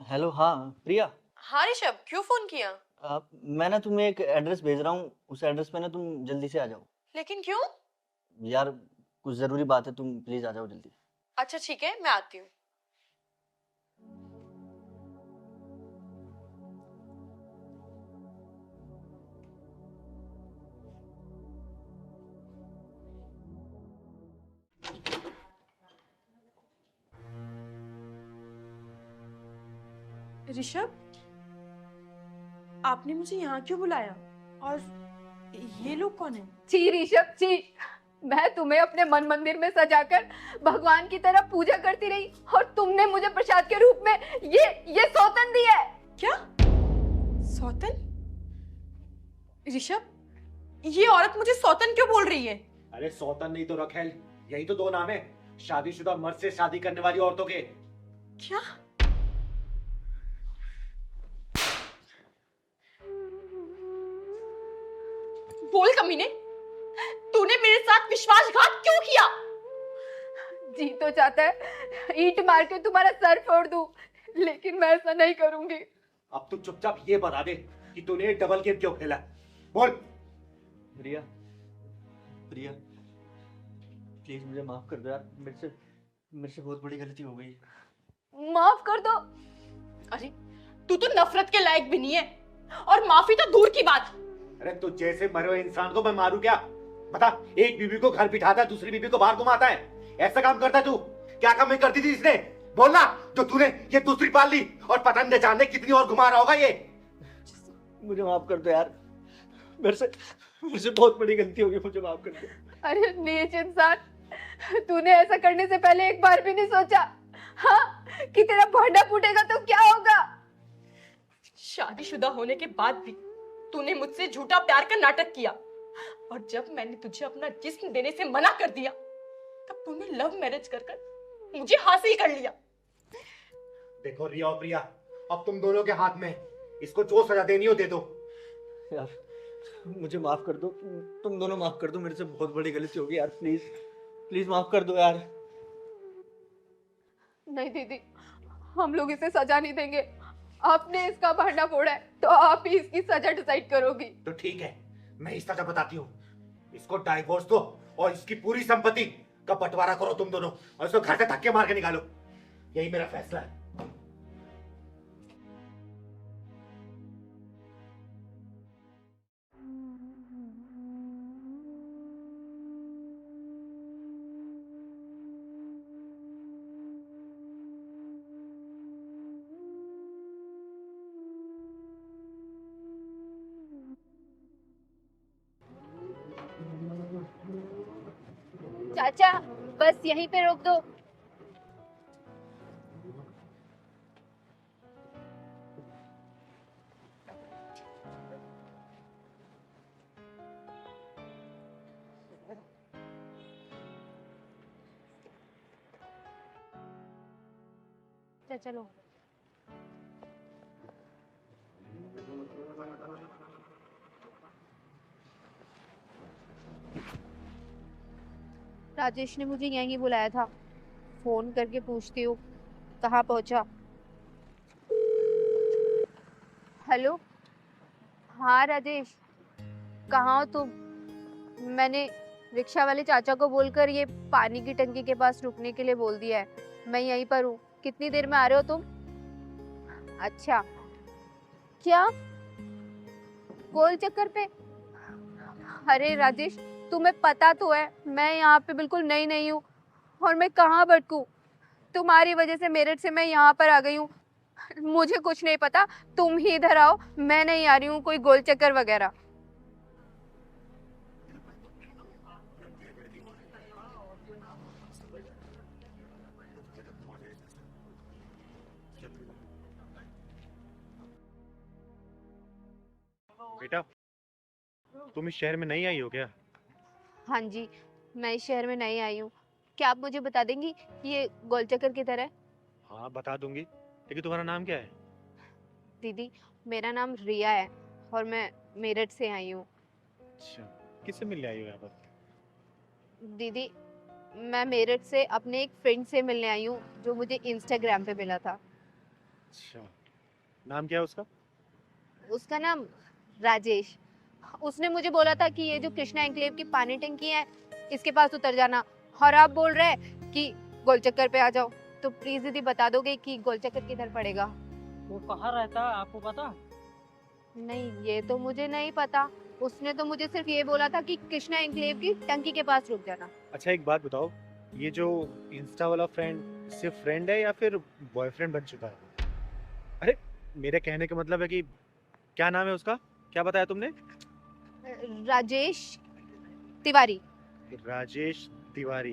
Speaker 9: हेलो, हाँ प्रिया।
Speaker 10: हाँ ऋषभ, क्यों फोन किया?
Speaker 9: मैं ना तुम्हें एक एड्रेस भेज रहा हूँ, उस एड्रेस पे ना तुम जल्दी से आ जाओ।
Speaker 10: लेकिन क्यों?
Speaker 9: यार कुछ जरूरी बात है, तुम प्लीज आ जाओ जल्दी।
Speaker 10: अच्छा ठीक है, मैं आती हूँ। ऋषभ, आपने मुझे यहाँ क्यों बुलाया? और ये लोग कौन है?
Speaker 2: छी ऋषभ छी, मैं तुम्हें अपने मन मंदिर में सजाकर भगवान की तरह पूजा करती रही और तुमने मुझे प्रसाद के रूप में ये सौतन दी है।
Speaker 10: क्या सौतन? ऋषभ, ये औरत मुझे सौतन क्यों बोल रही है?
Speaker 1: अरे सौतन नहीं तो रखेल, यही तो 2 नाम है शादीशुदा मर्द से शादी करने वाली औरतों के।
Speaker 10: क्या? बोल कमीने, तूने मेरे साथ विश्वासघात क्यों किया?
Speaker 2: जी तो चाहता है ईंट मार के तुम्हारा सर फोड़ दूं, लेकिन मैं ऐसा नहीं करूंगी।
Speaker 1: अब तू चुपचाप ये बता दे कि तूने डबल गेम क्यों खेला? बोल।
Speaker 9: प्रिया, प्रिया प्लीज मुझे माफ कर दो यार, मेरे से बहुत बड़ी गलती हो गई।
Speaker 2: माफ कर दो?
Speaker 10: अरे तू तो नफरत के लायक भी नहीं है, और माफी तो दूर की बात।
Speaker 1: अरे तू जैसे मरे हुए इंसान को मैं मारूं क्या? बता, एक बीवी को घर बिठाता है, दूसरी बीवी को बाहर घुमाता है, ऐसा काम करता है तू? क्या काम नहीं करती थी इसने? बोलना, जो तूने ये दूसरी पाल ली और पता नहीं जाने कितनी और घुमा रहा होगा ये।
Speaker 9: मुझे माफ कर दो यार, मेरे से बहुत बड़ी गलती होगी, मुझे माफ कर दो।
Speaker 2: अरे नीच इंसान, तूने ऐसा करने से पहले एक बार भी नहीं सोचा हाँ कि तेरा भांडा फूटेगा तो क्या होगा?
Speaker 10: शादीशुदा होने के बाद भी तूने मुझसे झूठा प्यार का नाटक किया, और जब मैंने तुझे अपना जिस्म देने से मना कर दिया तब तूने लव मैरिज कर मुझे हासिल कर लिया।
Speaker 1: देखो रिया और प्रिया, अब तुम दोनों के हाथ में, इसको जो सजा देनी हो दे दो।
Speaker 9: यार मुझे माफ कर दो, तुम दोनों माफ कर दो, मेरे से बहुत बड़ी गलती होगी यार, प्लीज प्लीज माफ कर दो यार।
Speaker 2: नहीं दीदी, हम लोग इसे सजा नहीं देंगे। आपने इसका भांडा फोड़ा है तो आप ही इसकी सजा डिसाइड करोगी।
Speaker 1: तो ठीक है, मैं इस सजा बताती हूँ। इसको डाइवोर्स दो और इसकी पूरी संपत्ति का बंटवारा करो तुम दोनों, और इसको घर से धक्के मार के निकालो। यही मेरा फैसला है।
Speaker 8: चाचा बस यहीं पे रोक दो। चलो राजेश ने मुझे यहीं बुलाया था, फोन करके पूछती हूँ कहाँ पहुँचा। हेलो, हाँ राजेश, कहाँ हो तुम? मैंने रिक्शा वाले चाचा को बोलकर ये पानी की टंकी के पास रुकने के लिए बोल दिया है। मैं यहीं पर हूँ, कितनी देर में आ रहे हो तुम? अच्छा, क्या गोल चक्कर पे? अरे राजेश, तुम्हें पता तो है मैं यहाँ पे बिल्कुल नई नहीं हूँ, और मैं कहाँ भटकूँ? तुम्हारी वजह से मेरठ से मैं यहाँ पर आ गई हूँ। मुझे कुछ नहीं पता, तुम ही इधर आओ, मैं नहीं आ रही हूँ कोई गोल चक्कर वगैरह।
Speaker 14: बेटा, तुम इस शहर में नहीं आई हो क्या?
Speaker 8: हाँ जी, मैं इस शहर में नई आई हूँ। क्या आप मुझे बता देंगी ये गोल चक्कर किधर है?
Speaker 14: हाँ बता दूंगी, लेकिन तुम्हारा नाम क्या है?
Speaker 8: दीदी, मेरा नाम रिया है और मैं मेरठ से आई हूँ।
Speaker 14: अच्छा, किससे मिलने आई हो यहाँ पर?
Speaker 8: दीदी, मैं मेरठ से अपने एक फ्रेंड से मिलने आई हूँ जो मुझे इंस्टाग्राम पे मिला था।
Speaker 14: अच्छा, नाम क्या है उसका?
Speaker 8: उसका नाम राजेश। उसने मुझे बोला था कि ये जो कृष्णा एन्क्लेव की पानी टंकी है इसके पास उतर जाना, और आप बोल रहे हैं कि गोल चक्कर पे आ जाओ। तो प्लीज दीदी बता दोगे कि गोल चक्कर किधर पड़ेगा?
Speaker 5: वो कहाँ रहता है आपको पता?
Speaker 8: नहीं, ये तो मुझे नहीं पता। उसने तो मुझे सिर्फ ये बोला था कि कृष्णा एन्क्लेव की टंकी के पास रुक जाना।
Speaker 14: अच्छा एक बात बताओ, ये जो इंस्टा वाला फ्रेंड सिर्फ फ्रेंड है या फिर बॉयफ्रेंड बन चुका है? अरे मेरे कहने का मतलब है कि क्या नाम है उसका, क्या बताया तुमने?
Speaker 8: राजेश तिवारी।
Speaker 14: राजेश तिवारी।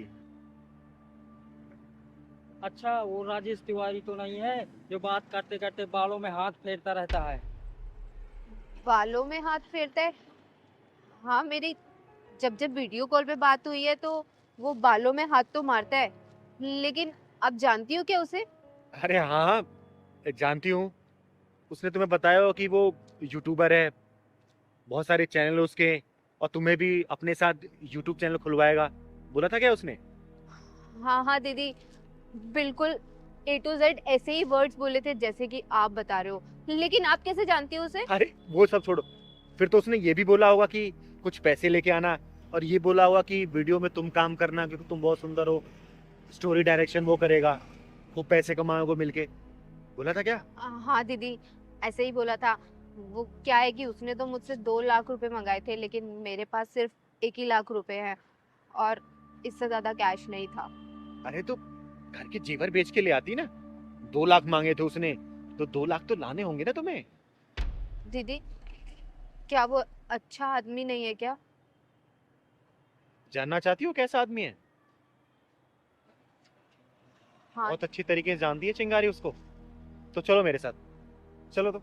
Speaker 5: अच्छा, वो राजेश तिवारी तो नहीं है जो बात करते करते बालों में हाथ फेरता रहता है?
Speaker 8: बालों में हाथ फेरता है? हाँ, मेरी जब जब वीडियो कॉल पे बात हुई है तो वो बालों में हाथ तो मारता है, लेकिन अब जानती हो क्या उसे?
Speaker 14: अरे हाँ जानती हूँ, उसने तुम्हें बताया हो कि वो यूट्यूबर है, बहुत सारे चैनल उसके, और तुम्हें भी अपने साथ यूट्यूब चैनल खुलवाएगा, बोला था क्या उसने?
Speaker 8: हाँ हाँ दीदी, बिल्कुल A to Z ऐसे ही वर्ड्स बोले थे जैसे कि आप बता रहे हो। लेकिन आप कैसे जानती हो उसे?
Speaker 14: अरे वो सब छोड़ो, फिर तो उसने ये भी बोला होगा कि कुछ पैसे लेके आना, और ये बोला होगा कि वीडियो में तुम काम करना क्योंकि तुम बहुत सुंदर हो, स्टोरी डायरेक्शन वो करेगा, वो पैसे कमाओगे मिलके, बोला था क्या?
Speaker 8: हाँ दीदी, ऐसे ही बोला था। वो क्या है कि उसने तो मुझसे 2 लाख रुपए मंगाए थे, लेकिन मेरे पास सिर्फ 1 ही लाख रुपए हैं और इससे ज्यादा कैश नहीं था।
Speaker 14: अरे तो घर के जेवर बेच के ले आती ना। 2 लाख मांगे थे उसने, तो 2 लाख तो लाने होंगे ना तुम्हें।
Speaker 8: दीदी, क्या वो अच्छा आदमी नहीं है क्या?
Speaker 14: जानना चाहती हो कैसा आदमी है?
Speaker 8: हाँ।
Speaker 14: बहुत अच्छी तरीके से जानती है चिंगारी उसको। तो चलो मेरे साथ, चलो तो।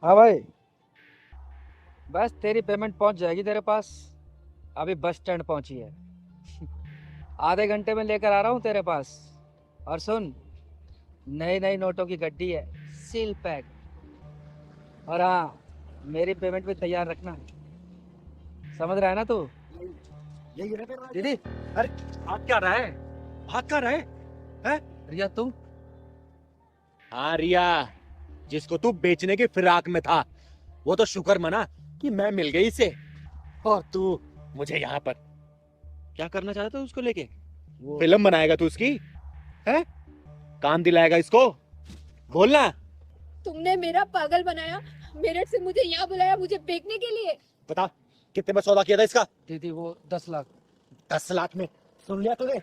Speaker 5: हाँ भाई, बस तेरी पेमेंट पहुंच जाएगी तेरे पास। अभी बस स्टैंड पहुंची है। आधे घंटे में लेकर आ रहा हूँ तेरे पास। और सुन, नई नई नोटों की गड्डी है, सील पैक। और हाँ, मेरी पेमेंट भी तैयार रखना। समझ रहा है ना तू?
Speaker 14: दीदी, अरे भाग क्या रहा है? भाग क्या रहा है? हैं?
Speaker 5: रिया तुम?
Speaker 14: हाँ रिया, जिसको तू बेचने की फिराक में था, वो तो शुक्र मना कि मैं मिल गई इसे। और तू मुझे यहाँ पर क्या करना चाहता था उसको लेके? फिल्म बनाएगा तू उसकी? है? काम दिलाएगा इसको? बोलना।
Speaker 2: तुमने मेरा पागल बनाया, मेरठ से मुझे यहाँ बुलाया मुझे बेचने के लिए।
Speaker 14: बता कितने में सौदा किया था इसका?
Speaker 5: दीदी वो 10 लाख।
Speaker 14: 10 लाख में? सुन लिया तूने?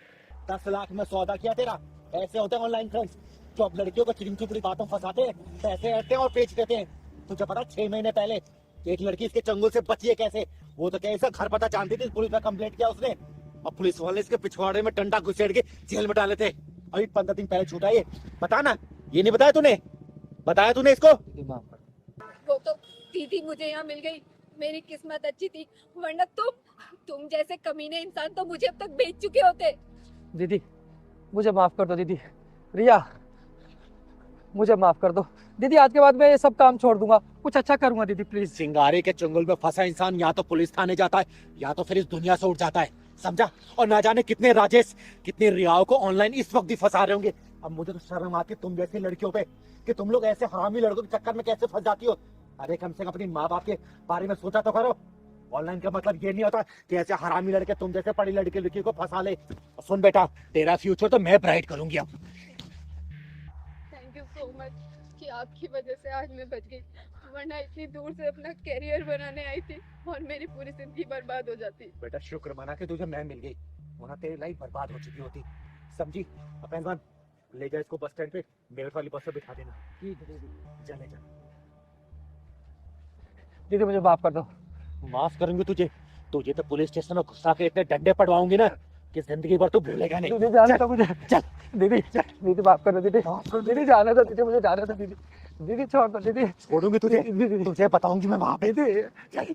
Speaker 14: 10 लाख में सौदा किया तेरा। ऐसे होते हैं ऑनलाइन फ्रेंड्स, जो अब लड़कियों को चिकनी चुपड़ी बातों फंसाते हैं, पैसे हटते हैं और बेच देते हैं। तुझे पता 6 महीने पहले एक लड़की इसके चंगुल से बची है कैसे? वो तो कैसे घर पता जानती थी, पुलिस में कंप्लेंट किया उसने। अब पुलिस वाले इसके पिछवाड़े में डंडा घुसेड़ के जेल में डाले थे। अभी 15 दिन पहले छूटा ये। बता ना, ये नहीं बताया तूने? बताया तूने इसको?
Speaker 2: वो तो दीदी मुझे यहाँ मिल गई, मेरी किस्मत अच्छी थी, वरना तुम जैसे कमीने इंसान तो मुझे अब तक बेच चुके होते।
Speaker 5: दीदी मुझे माफ कर दो। दीदी, रिया मुझे माफ कर दो। दीदी आज के बाद मैं ये सब काम छोड़ दूंगा, कुछ अच्छा करूंगा दीदी प्लीज।
Speaker 14: सिंगारे के चंगुल में फंसा इंसान या तो पुलिस थाने जाता है या तो फिर इस दुनिया से उठ जाता है, समझा? और ना जाने कितने राजेश, कितने रियाओं को ऑनलाइन इस वक्त भी फंसा रहे होंगे। अब मुझे तो शर्म आती है तुम जैसी लड़कियों पे कि तुम लोग ऐसे हरामी लड़कों के चक्कर में कैसे फंस जाती हो। अरे कम से कम अपनी माँ बाप के बारे में सोचा तो करो। ऑनलाइन का मतलब ये नहीं होता कि ऐसे हरामी लड़के तुम जैसे पढ़ी लड़की को फंसा ले। सुन बेटा, तेरा फ्यूचर तो मैं ब्राइट करूंगी अब।
Speaker 2: थैंक यू सो मच कि आपकी वजह से आज मैं बच गई, वरना इतनी दूर से अपना कैरियर बनाने आई थी और मेरी पूरी जिंदगी बर्बाद हो जाती।
Speaker 14: बेटा शुक्र मना के तुझे मैं मिल गई, वरना तेरी लाइफ बर्बाद हो चुकी होती, समझी? अब पहलवान ले जा इसको बस स्टैंड पे, मेरठ वाली बस से बिठा देना।
Speaker 5: ठीक है दीदी।
Speaker 14: चले जा।
Speaker 5: दीदी मुझे माफ कर दो।
Speaker 14: माफ करूंगी तुझे? तुझे तो पुलिस स्टेशन में घुसा के इतने डंडे पड़वाऊंगी ना कि जिंदगी भर तू भूलेगा नहीं।
Speaker 5: दीदी जाने दो मुझे।
Speaker 14: चल
Speaker 5: दीदी, दीदी माफ कर दो दीदी। दीदी जाने दो दीदी, मुझे जाने दो दीदी। दीदी छोड़ दो दीदी।
Speaker 14: छोड़ूंगी तुझे? तुझे बताऊंगी मैं वहां पे।
Speaker 5: दीदी